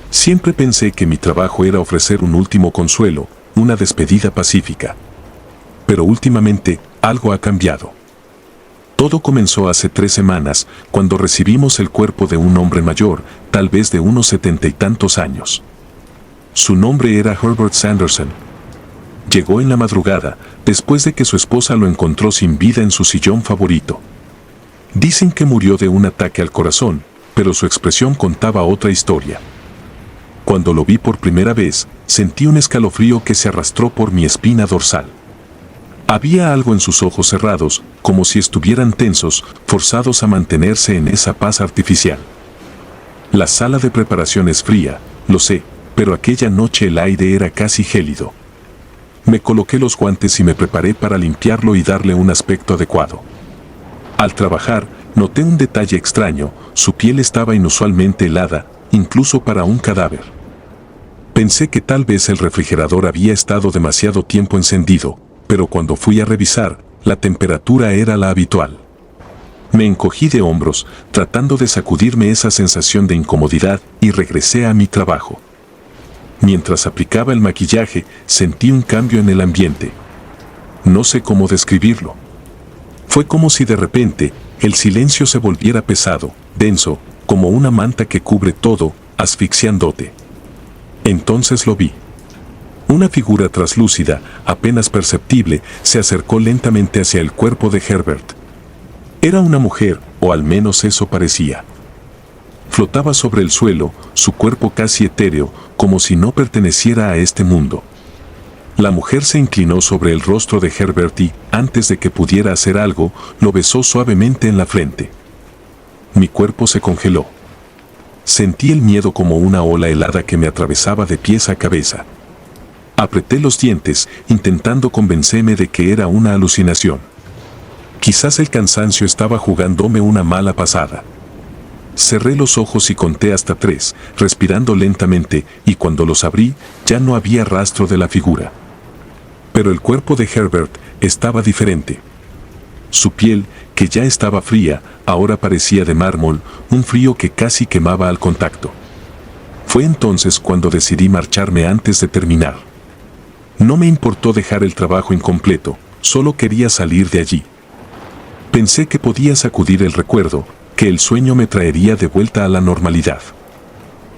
Siempre pensé que mi trabajo era ofrecer un último consuelo, una despedida pacífica. Pero últimamente, algo ha cambiado. Todo comenzó hace 3 semanas, cuando recibimos el cuerpo de un hombre mayor, tal vez de unos 70 y tantos años. Su nombre era Herbert Sanderson. Llegó en la madrugada, después de que su esposa lo encontró sin vida en su sillón favorito. Dicen que murió de un ataque al corazón, pero su expresión contaba otra historia. Cuando lo vi por primera vez, sentí un escalofrío que se arrastró por mi espina dorsal. Había algo en sus ojos cerrados, como si estuvieran tensos, forzados a mantenerse en esa paz artificial. La sala de preparación es fría, lo sé, pero aquella noche el aire era casi gélido. Me coloqué los guantes y me preparé para limpiarlo y darle un aspecto adecuado. Al trabajar, noté un detalle extraño, su piel estaba inusualmente helada, incluso para un cadáver. Pensé que tal vez el refrigerador había estado demasiado tiempo encendido, pero cuando fui a revisar, la temperatura era la habitual. Me encogí de hombros, tratando de sacudirme esa sensación de incomodidad, y regresé a mi trabajo. Mientras aplicaba el maquillaje, sentí un cambio en el ambiente. No sé cómo describirlo. Fue como si de repente, el silencio se volviera pesado, denso, como una manta que cubre todo, asfixiándote. Entonces lo vi. Una figura traslúcida, apenas perceptible, se acercó lentamente hacia el cuerpo de Herbert. Era una mujer, o al menos eso parecía. Flotaba sobre el suelo, su cuerpo casi etéreo, como si no perteneciera a este mundo. La mujer se inclinó sobre el rostro de Herbert y, antes de que pudiera hacer algo, lo besó suavemente en la frente. Mi cuerpo se congeló. Sentí el miedo como una ola helada que me atravesaba de pies a cabeza. Apreté los dientes, intentando convencerme de que era una alucinación. Quizás el cansancio estaba jugándome una mala pasada. Cerré los ojos y conté hasta 3, respirando lentamente, y cuando los abrí, ya no había rastro de la figura. Pero el cuerpo de Herbert estaba diferente. Su piel, que ya estaba fría, ahora parecía de mármol, un frío que casi quemaba al contacto. Fue entonces cuando decidí marcharme antes de terminar. No me importó dejar el trabajo incompleto, solo quería salir de allí. Pensé que podía sacudir el recuerdo, que el sueño me traería de vuelta a la normalidad.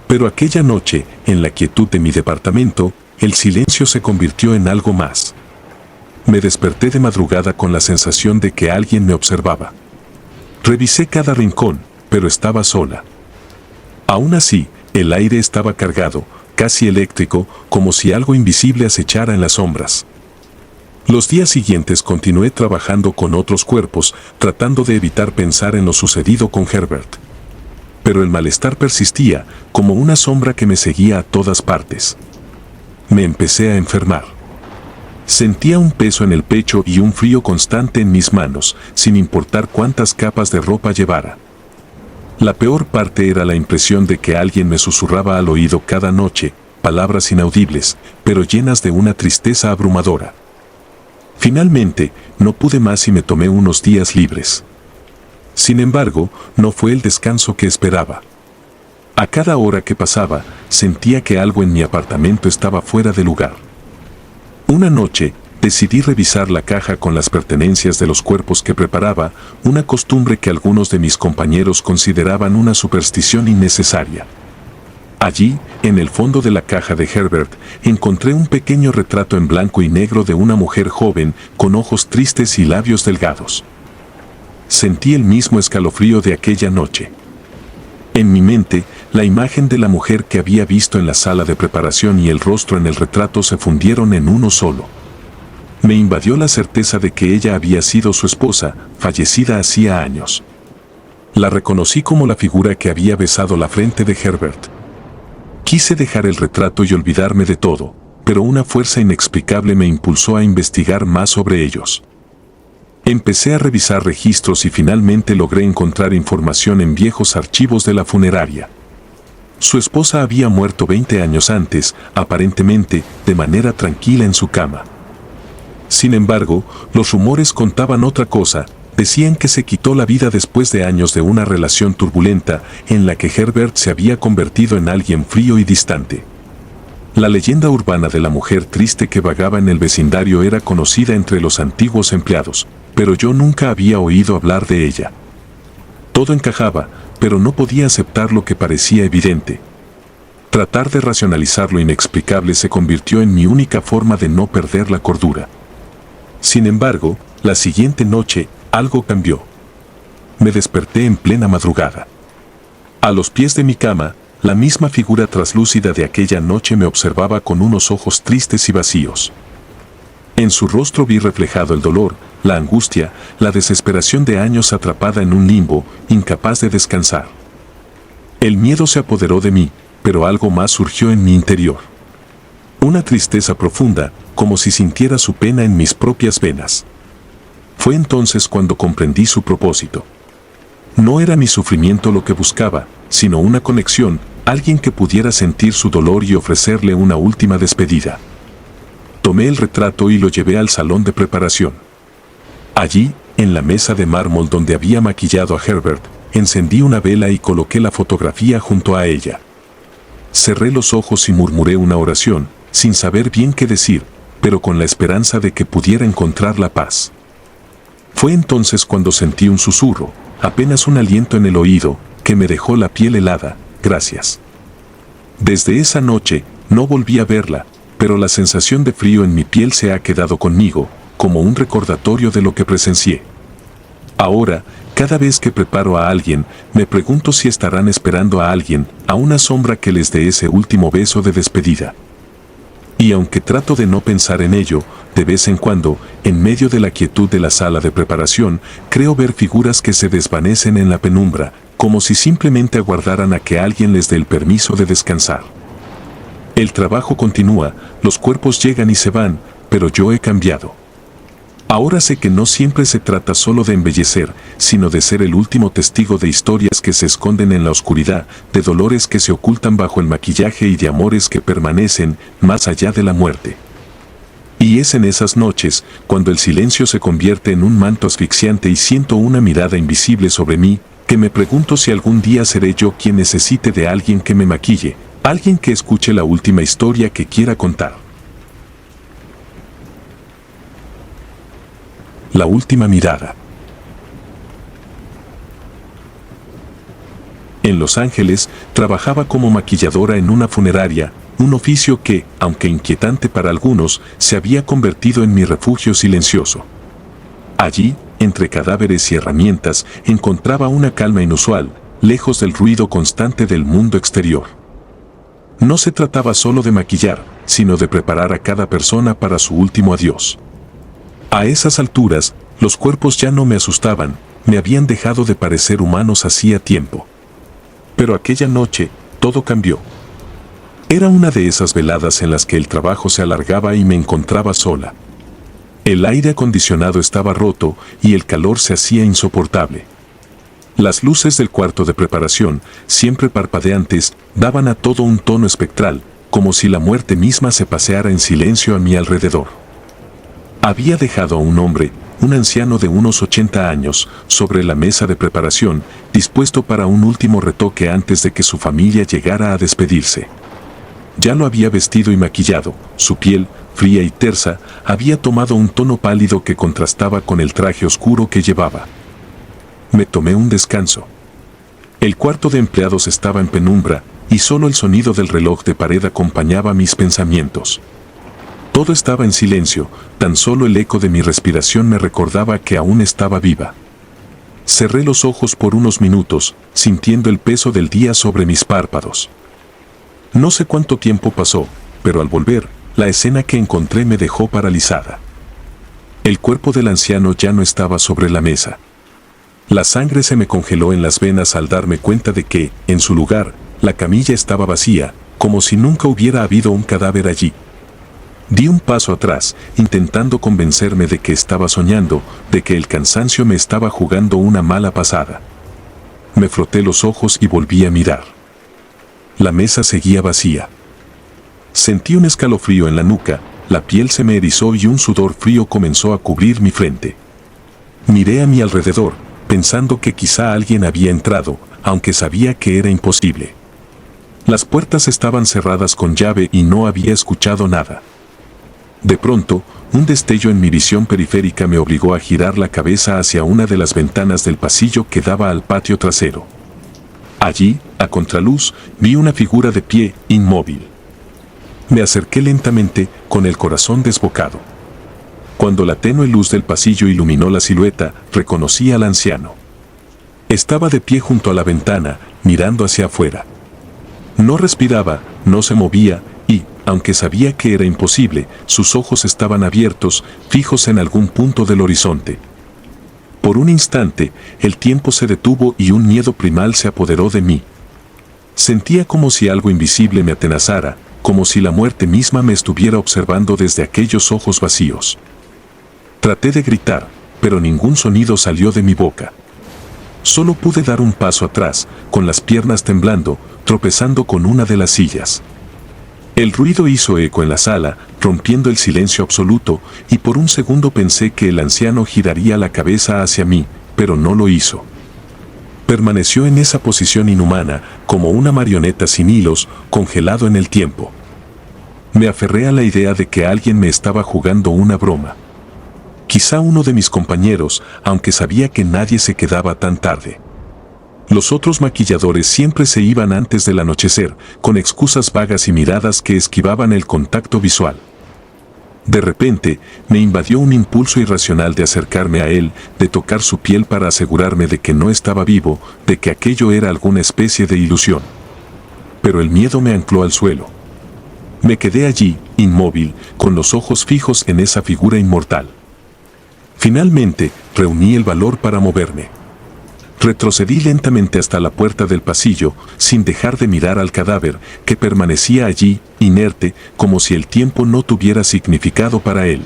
Pero aquella noche, en la quietud de mi departamento, el silencio se convirtió en algo más. Me desperté de madrugada con la sensación de que alguien me observaba. Revisé cada rincón, pero estaba sola. Aún así, el aire estaba cargado, casi eléctrico, como si algo invisible acechara en las sombras. Los días siguientes continué trabajando con otros cuerpos, tratando de evitar pensar en lo sucedido con Herbert. Pero el malestar persistía, como una sombra que me seguía a todas partes. Me empecé a enfermar. Sentía un peso en el pecho y un frío constante en mis manos, sin importar cuántas capas de ropa llevara. La peor parte era la impresión de que alguien me susurraba al oído cada noche, palabras inaudibles, pero llenas de una tristeza abrumadora. Finalmente, no pude más y me tomé unos días libres. Sin embargo, no fue el descanso que esperaba. A cada hora que pasaba, sentía que algo en mi apartamento estaba fuera de lugar. Una noche, decidí revisar la caja con las pertenencias de los cuerpos que preparaba, una costumbre que algunos de mis compañeros consideraban una superstición innecesaria. Allí, en el fondo de la caja de Herbert, encontré un pequeño retrato en blanco y negro de una mujer joven, con ojos tristes y labios delgados. Sentí el mismo escalofrío de aquella noche. En mi mente, la imagen de la mujer que había visto en la sala de preparación y el rostro en el retrato se fundieron en uno solo. Me invadió la certeza de que ella había sido su esposa, fallecida hacía años. La reconocí como la figura que había besado la frente de Herbert. Quise dejar el retrato y olvidarme de todo, pero una fuerza inexplicable me impulsó a investigar más sobre ellos. Empecé a revisar registros y finalmente logré encontrar información en viejos archivos de la funeraria. Su esposa había muerto 20 años antes, aparentemente de manera tranquila en su cama. Sin embargo, los rumores contaban otra cosa. Decían que se quitó la vida después de años de una relación turbulenta en la que Herbert se había convertido en alguien frío y distante. La leyenda urbana de la mujer triste que vagaba en el vecindario era conocida entre los antiguos empleados, pero yo nunca había oído hablar de ella. Todo encajaba, pero no podía aceptar lo que parecía evidente. Tratar de racionalizar lo inexplicable se convirtió en mi única forma de no perder la cordura. Sin embargo, la siguiente noche, algo cambió. Me desperté en plena madrugada. A los pies de mi cama, la misma figura traslúcida de aquella noche me observaba con unos ojos tristes y vacíos. En su rostro vi reflejado el dolor, la angustia, la desesperación de años atrapada en un limbo, incapaz de descansar. El miedo se apoderó de mí, pero algo más surgió en mi interior. Una tristeza profunda, como si sintiera su pena en mis propias venas. Fue entonces cuando comprendí su propósito. No era mi sufrimiento lo que buscaba, sino una conexión, alguien que pudiera sentir su dolor y ofrecerle una última despedida. Tomé el retrato y lo llevé al salón de preparación. Allí, en la mesa de mármol donde había maquillado a Herbert, encendí una vela y coloqué la fotografía junto a ella. Cerré los ojos y murmuré una oración, sin saber bien qué decir, pero con la esperanza de que pudiera encontrar la paz. Fue entonces cuando sentí un susurro, apenas un aliento en el oído, que me dejó la piel helada. Gracias. Desde esa noche, no volví a verla, pero la sensación de frío en mi piel se ha quedado conmigo, como un recordatorio de lo que presencié. Ahora, cada vez que preparo a alguien, me pregunto si estarán esperando a alguien, a una sombra que les dé ese último beso de despedida. Y aunque trato de no pensar en ello, de vez en cuando, en medio de la quietud de la sala de preparación, creo ver figuras que se desvanecen en la penumbra, como si simplemente aguardaran a que alguien les dé el permiso de descansar. El trabajo continúa, los cuerpos llegan y se van, pero yo he cambiado. Ahora sé que no siempre se trata solo de embellecer, sino de ser el último testigo de historias que se esconden en la oscuridad, de dolores que se ocultan bajo el maquillaje y de amores que permanecen más allá de la muerte. Y es en esas noches, cuando el silencio se convierte en un manto asfixiante y siento una mirada invisible sobre mí, que me pregunto si algún día seré yo quien necesite de alguien que me maquille, alguien que escuche la última historia que quiera contar. La última mirada. En Los Ángeles, trabajaba como maquilladora en una funeraria, un oficio que, aunque inquietante para algunos, se había convertido en mi refugio silencioso. Allí, entre cadáveres y herramientas, encontraba una calma inusual, lejos del ruido constante del mundo exterior. No se trataba solo de maquillar, sino de preparar a cada persona para su último adiós. A esas alturas, los cuerpos ya no me asustaban, me habían dejado de parecer humanos hacía tiempo. Pero aquella noche, todo cambió. Era una de esas veladas en las que el trabajo se alargaba y me encontraba sola. El aire acondicionado estaba roto y el calor se hacía insoportable. Las luces del cuarto de preparación, siempre parpadeantes, daban a todo un tono espectral, como si la muerte misma se paseara en silencio a mi alrededor. Había dejado a un hombre, un anciano de unos 80 años, sobre la mesa de preparación, dispuesto para un último retoque antes de que su familia llegara a despedirse. Ya lo había vestido y maquillado, su piel, fría y tersa, había tomado un tono pálido que contrastaba con el traje oscuro que llevaba. Me tomé un descanso. El cuarto de empleados estaba en penumbra, y solo el sonido del reloj de pared acompañaba mis pensamientos. Todo estaba en silencio, tan solo el eco de mi respiración me recordaba que aún estaba viva. Cerré los ojos por unos minutos, sintiendo el peso del día sobre mis párpados. No sé cuánto tiempo pasó, pero al volver, la escena que encontré me dejó paralizada. El cuerpo del anciano ya no estaba sobre la mesa. La sangre se me congeló en las venas al darme cuenta de que, en su lugar, la camilla estaba vacía, como si nunca hubiera habido un cadáver allí. Di un paso atrás, intentando convencerme de que estaba soñando, de que el cansancio me estaba jugando una mala pasada. Me froté los ojos y volví a mirar. La mesa seguía vacía. Sentí un escalofrío en la nuca, la piel se me erizó y un sudor frío comenzó a cubrir mi frente. Miré a mi alrededor, pensando que quizá alguien había entrado, aunque sabía que era imposible. Las puertas estaban cerradas con llave y no había escuchado nada. De pronto, un destello en mi visión periférica me obligó a girar la cabeza hacia una de las ventanas del pasillo que daba al patio trasero. Allí, a contraluz, vi una figura de pie, inmóvil. Me acerqué lentamente, con el corazón desbocado. Cuando la tenue luz del pasillo iluminó la silueta, reconocí al anciano. Estaba de pie junto a la ventana, mirando hacia afuera. No respiraba, no se movía, y, aunque sabía que era imposible, sus ojos estaban abiertos, fijos en algún punto del horizonte. Por un instante, el tiempo se detuvo y un miedo primal se apoderó de mí. Sentía como si algo invisible me atenazara, como si la muerte misma me estuviera observando desde aquellos ojos vacíos. Traté de gritar, pero ningún sonido salió de mi boca. Solo pude dar un paso atrás, con las piernas temblando, tropezando con una de las sillas. El ruido hizo eco en la sala, rompiendo el silencio absoluto, y por un segundo pensé que el anciano giraría la cabeza hacia mí, pero no lo hizo. Permaneció en esa posición inhumana, como una marioneta sin hilos, congelado en el tiempo. Me aferré a la idea de que alguien me estaba jugando una broma. Quizá uno de mis compañeros, aunque sabía que nadie se quedaba tan tarde. Los otros maquilladores siempre se iban antes del anochecer, con excusas vagas y miradas que esquivaban el contacto visual. De repente, me invadió un impulso irracional de acercarme a él, de tocar su piel para asegurarme de que no estaba vivo, de que aquello era alguna especie de ilusión. Pero el miedo me ancló al suelo. Me quedé allí, inmóvil, con los ojos fijos en esa figura inmortal. Finalmente, reuní el valor para moverme. Retrocedí lentamente hasta la puerta del pasillo, sin dejar de mirar al cadáver, que permanecía allí, inerte, como si el tiempo no tuviera significado para él.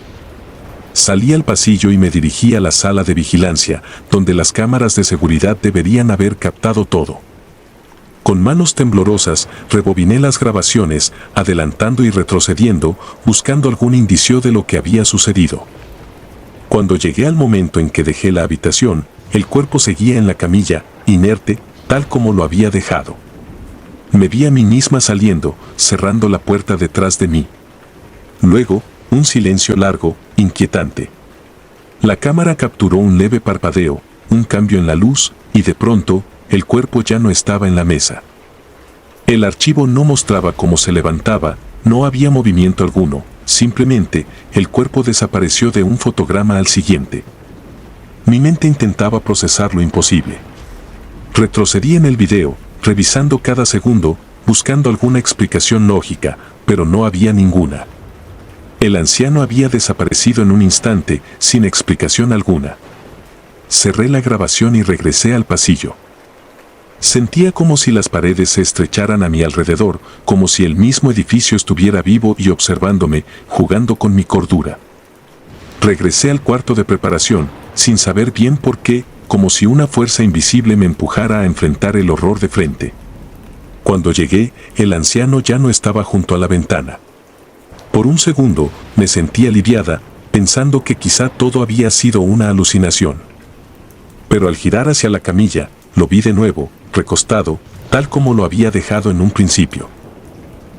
Salí al pasillo y me dirigí a la sala de vigilancia, donde las cámaras de seguridad deberían haber captado todo. Con manos temblorosas, rebobiné las grabaciones, adelantando y retrocediendo, buscando algún indicio de lo que había sucedido. Cuando llegué al momento en que dejé la habitación, el cuerpo seguía en la camilla, inerte, tal como lo había dejado. Me vi a mí misma saliendo, cerrando la puerta detrás de mí. Luego, un silencio largo, inquietante. La cámara capturó un leve parpadeo, un cambio en la luz, y de pronto, el cuerpo ya no estaba en la mesa. El archivo no mostraba cómo se levantaba, no había movimiento alguno, simplemente el cuerpo desapareció de un fotograma al siguiente. Mi mente intentaba procesar lo imposible. Retrocedí en el video, revisando cada segundo, buscando alguna explicación lógica, pero no había ninguna. El anciano había desaparecido en un instante, sin explicación alguna. Cerré la grabación y regresé al pasillo. Sentía como si las paredes se estrecharan a mi alrededor, como si el mismo edificio estuviera vivo y observándome, jugando con mi cordura. Regresé al cuarto de preparación, sin saber bien por qué, como si una fuerza invisible me empujara a enfrentar el horror de frente. Cuando llegué, el anciano ya no estaba junto a la ventana. Por un segundo, me sentí aliviada, pensando que quizá todo había sido una alucinación. Pero al girar hacia la camilla, lo vi de nuevo, recostado, tal como lo había dejado en un principio.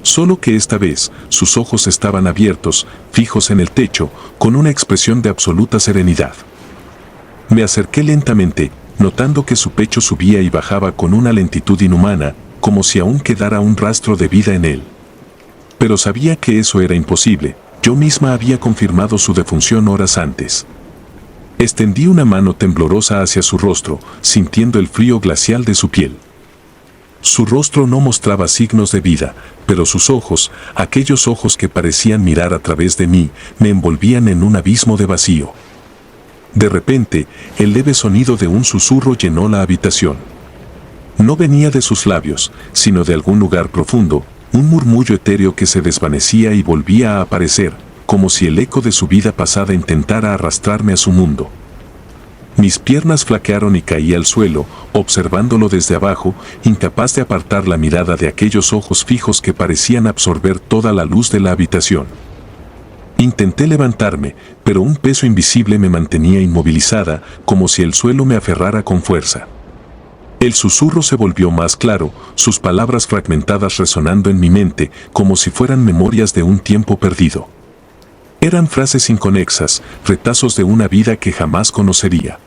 Solo que esta vez, sus ojos estaban abiertos, fijos en el techo, con una expresión de absoluta serenidad. Me acerqué lentamente, notando que su pecho subía y bajaba con una lentitud inhumana, como si aún quedara un rastro de vida en él. Pero sabía que eso era imposible, yo misma había confirmado su defunción horas antes. Extendí una mano temblorosa hacia su rostro, sintiendo el frío glacial de su piel. Su rostro no mostraba signos de vida, pero sus ojos, aquellos ojos que parecían mirar a través de mí, me envolvían en un abismo de vacío. De repente, el leve sonido de un susurro llenó la habitación. No venía de sus labios, sino de algún lugar profundo, un murmullo etéreo que se desvanecía y volvía a aparecer, como si el eco de su vida pasada intentara arrastrarme a su mundo. Mis piernas flaquearon y caí al suelo, observándolo desde abajo, incapaz de apartar la mirada de aquellos ojos fijos que parecían absorber toda la luz de la habitación. Intenté levantarme, pero un peso invisible me mantenía inmovilizada, como si el suelo me aferrara con fuerza. El susurro se volvió más claro, sus palabras fragmentadas resonando en mi mente, como si fueran memorias de un tiempo perdido. Eran frases inconexas, retazos de una vida que jamás conocería.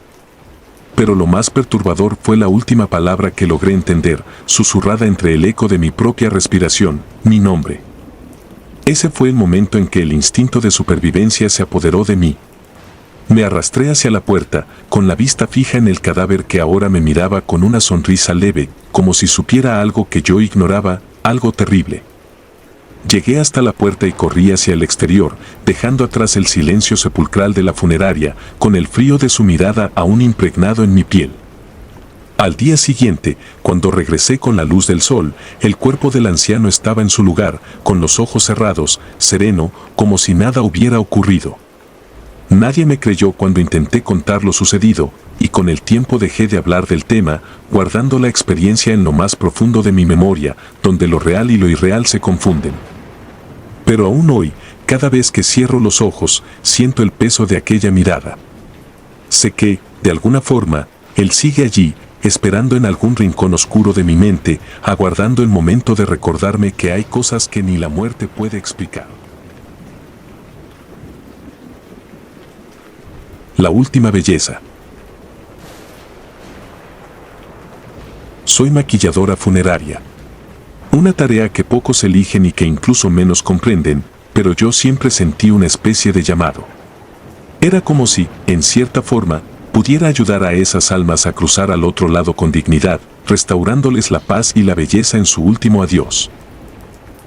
Pero lo más perturbador fue la última palabra que logré entender, susurrada entre el eco de mi propia respiración, mi nombre. Ese fue el momento en que el instinto de supervivencia se apoderó de mí. Me arrastré hacia la puerta, con la vista fija en el cadáver que ahora me miraba con una sonrisa leve, como si supiera algo que yo ignoraba, algo terrible. Llegué hasta la puerta y corrí hacia el exterior, dejando atrás el silencio sepulcral de la funeraria, con el frío de su mirada aún impregnado en mi piel. Al día siguiente, cuando regresé con la luz del sol, el cuerpo del anciano estaba en su lugar, con los ojos cerrados, sereno, como si nada hubiera ocurrido. Nadie me creyó cuando intenté contar lo sucedido, y con el tiempo dejé de hablar del tema, guardando la experiencia en lo más profundo de mi memoria, donde lo real y lo irreal se confunden. Pero aún hoy, cada vez que cierro los ojos, siento el peso de aquella mirada. Sé que, de alguna forma, él sigue allí, esperando en algún rincón oscuro de mi mente, aguardando el momento de recordarme que hay cosas que ni la muerte puede explicar. La última belleza. Soy maquilladora funeraria. Una tarea que pocos eligen y que incluso menos comprenden, pero yo siempre sentí una especie de llamado. Era como si, en cierta forma, pudiera ayudar a esas almas a cruzar al otro lado con dignidad, restaurándoles la paz y la belleza en su último adiós.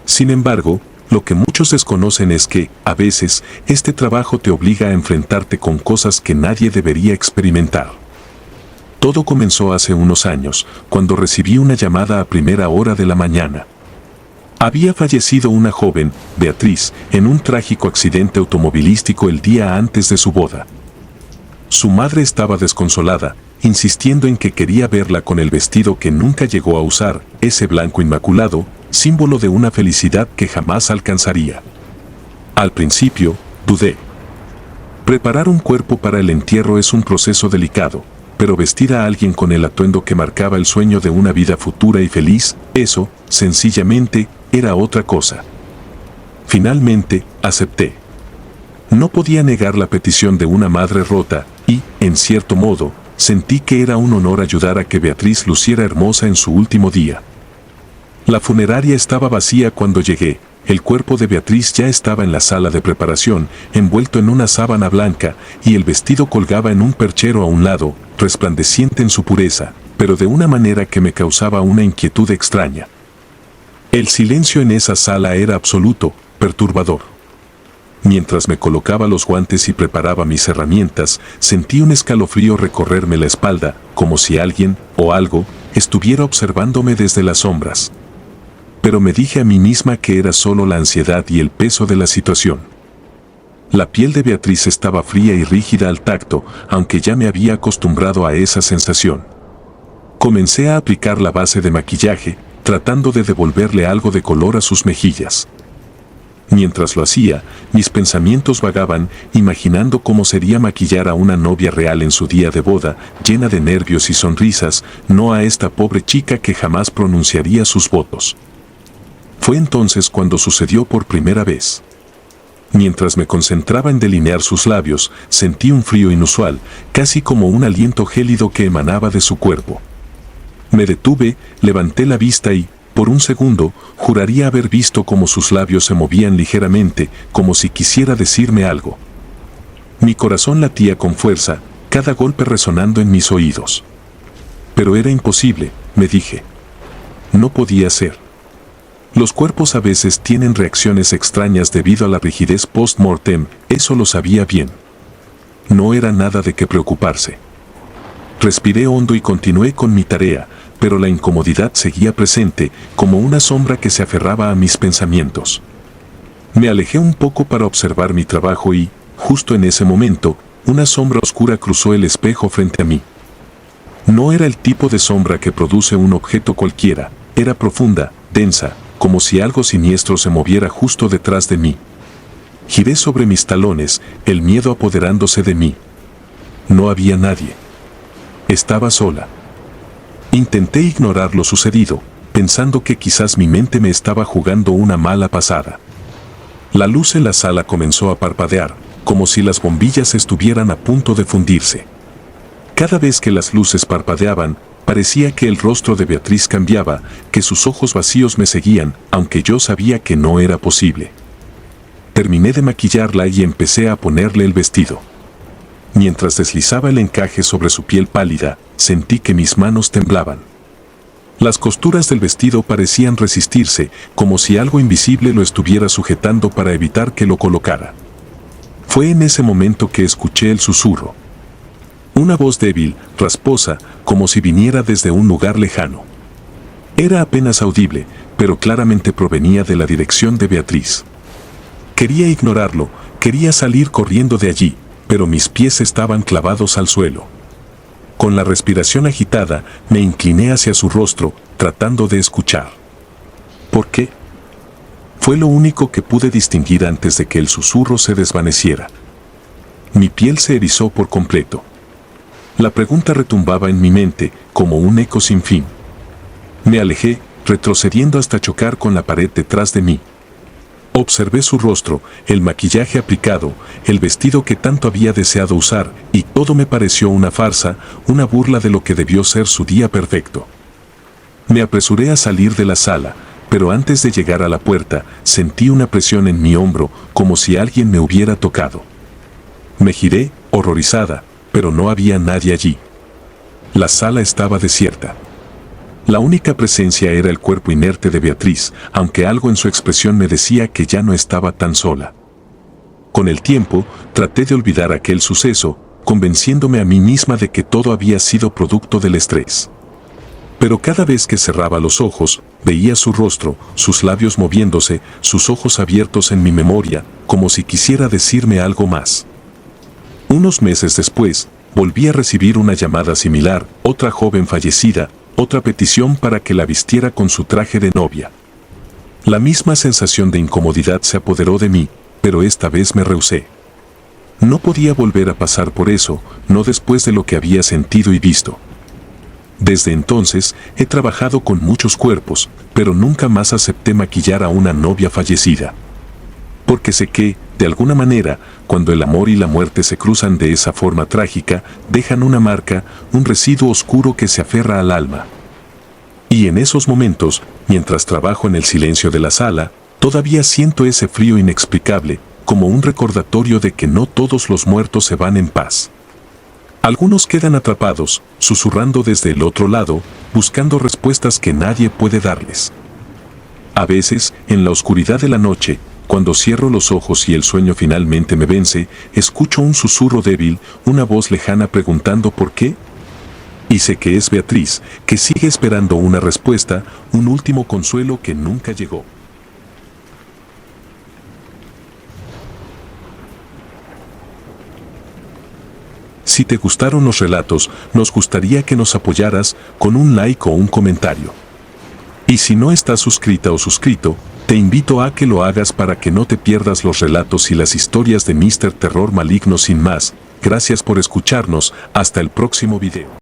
Sin embargo, lo que muchos desconocen es que, a veces, este trabajo te obliga a enfrentarte con cosas que nadie debería experimentar. Todo comenzó hace unos años, cuando recibí una llamada a primera hora de la mañana. Había fallecido una joven, Beatriz, en un trágico accidente automovilístico el día antes de su boda. Su madre estaba desconsolada, insistiendo en que quería verla con el vestido que nunca llegó a usar, ese blanco inmaculado, símbolo de una felicidad que jamás alcanzaría. Al principio, dudé. Preparar un cuerpo para el entierro es un proceso delicado, pero vestir a alguien con el atuendo que marcaba el sueño de una vida futura y feliz, eso, sencillamente, era otra cosa. Finalmente, acepté. No podía negar la petición de una madre rota y, en cierto modo, sentí que era un honor ayudar a que Beatriz luciera hermosa en su último día. La funeraria estaba vacía cuando llegué. El cuerpo de Beatriz ya estaba en la sala de preparación, envuelto en una sábana blanca, y el vestido colgaba en un perchero a un lado, resplandeciente en su pureza, pero de una manera que me causaba una inquietud extraña. El silencio en esa sala era absoluto, perturbador. Mientras me colocaba los guantes y preparaba mis herramientas, sentí un escalofrío recorrerme la espalda, como si alguien, o algo, estuviera observándome desde las sombras. Pero me dije a mí misma que era solo la ansiedad y el peso de la situación. La piel de Beatriz estaba fría y rígida al tacto, aunque ya me había acostumbrado a esa sensación. Comencé a aplicar la base de maquillaje, tratando de devolverle algo de color a sus mejillas. Mientras lo hacía, mis pensamientos vagaban, imaginando cómo sería maquillar a una novia real en su día de boda, llena de nervios y sonrisas, no a esta pobre chica que jamás pronunciaría sus votos. Fue entonces cuando sucedió por primera vez. Mientras me concentraba en delinear sus labios, sentí un frío inusual, casi como un aliento gélido que emanaba de su cuerpo. Me detuve, levanté la vista y, por un segundo, juraría haber visto cómo sus labios se movían ligeramente, como si quisiera decirme algo. Mi corazón latía con fuerza, cada golpe resonando en mis oídos. Pero era imposible, me dije. No podía ser. Los cuerpos a veces tienen reacciones extrañas debido a la rigidez post-mortem, eso lo sabía bien. No era nada de qué preocuparse. Respiré hondo y continué con mi tarea, pero la incomodidad seguía presente, como una sombra que se aferraba a mis pensamientos. Me alejé un poco para observar mi trabajo y, justo en ese momento, una sombra oscura cruzó el espejo frente a mí. No era el tipo de sombra que produce un objeto cualquiera, era profunda, densa, como si algo siniestro se moviera justo detrás de mí. Giré sobre mis talones, el miedo apoderándose de mí. No había nadie. Estaba sola. Intenté ignorar lo sucedido, pensando que quizás mi mente me estaba jugando una mala pasada. La luz en la sala comenzó a parpadear, como si las bombillas estuvieran a punto de fundirse. Cada vez que las luces parpadeaban, parecía que el rostro de Beatriz cambiaba, que sus ojos vacíos me seguían, aunque yo sabía que no era posible. Terminé de maquillarla y empecé a ponerle el vestido. Mientras deslizaba el encaje sobre su piel pálida, sentí que mis manos temblaban. Las costuras del vestido parecían resistirse, como si algo invisible lo estuviera sujetando para evitar que lo colocara. Fue en ese momento que escuché el susurro. Una voz débil, rasposa, como si viniera desde un lugar lejano. Era apenas audible, pero claramente provenía de la dirección de Beatriz. Quería ignorarlo, quería salir corriendo de allí, pero mis pies estaban clavados al suelo. Con la respiración agitada, me incliné hacia su rostro, tratando de escuchar. ¿Por qué? Fue lo único que pude distinguir antes de que el susurro se desvaneciera. Mi piel se erizó por completo. La pregunta retumbaba en mi mente, como un eco sin fin. Me alejé, retrocediendo hasta chocar con la pared detrás de mí. Observé su rostro, el maquillaje aplicado, el vestido que tanto había deseado usar, y todo me pareció una farsa, una burla de lo que debió ser su día perfecto. Me apresuré a salir de la sala, pero antes de llegar a la puerta, sentí una presión en mi hombro, como si alguien me hubiera tocado. Me giré, horrorizada, pero no había nadie allí. La sala estaba desierta. La única presencia era el cuerpo inerte de Beatriz, aunque algo en su expresión me decía que ya no estaba tan sola. Con el tiempo, traté de olvidar aquel suceso, convenciéndome a mí misma de que todo había sido producto del estrés. Pero cada vez que cerraba los ojos, veía su rostro, sus labios moviéndose, sus ojos abiertos en mi memoria, como si quisiera decirme algo más. Unos meses después, volví a recibir una llamada similar, otra joven fallecida, otra petición para que la vistiera con su traje de novia. La misma sensación de incomodidad se apoderó de mí, pero esta vez me rehusé. No podía volver a pasar por eso, no después de lo que había sentido y visto. Desde entonces, he trabajado con muchos cuerpos, pero nunca más acepté maquillar a una novia fallecida. Porque sé que, De alguna manera, cuando el amor y la muerte se cruzan de esa forma trágica, dejan una marca, un residuo oscuro que se aferra al alma. Y en esos momentos, mientras trabajo en el silencio de la sala, todavía siento ese frío inexplicable, como un recordatorio de que no todos los muertos se van en paz. Algunos quedan atrapados, susurrando desde el otro lado, buscando respuestas que nadie puede darles. A veces, en la oscuridad de la noche, cuando cierro los ojos y el sueño finalmente me vence, escucho un susurro débil, una voz lejana preguntando por qué. Y sé que es Beatriz, que sigue esperando una respuesta, un último consuelo que nunca llegó. Si te gustaron los relatos, nos gustaría que nos apoyaras con un like o un comentario. Y si no estás suscrita o suscrito, te invito a que lo hagas para que no te pierdas los relatos y las historias de Mr. Terror Maligno. Sin más, gracias por escucharnos, hasta el próximo video.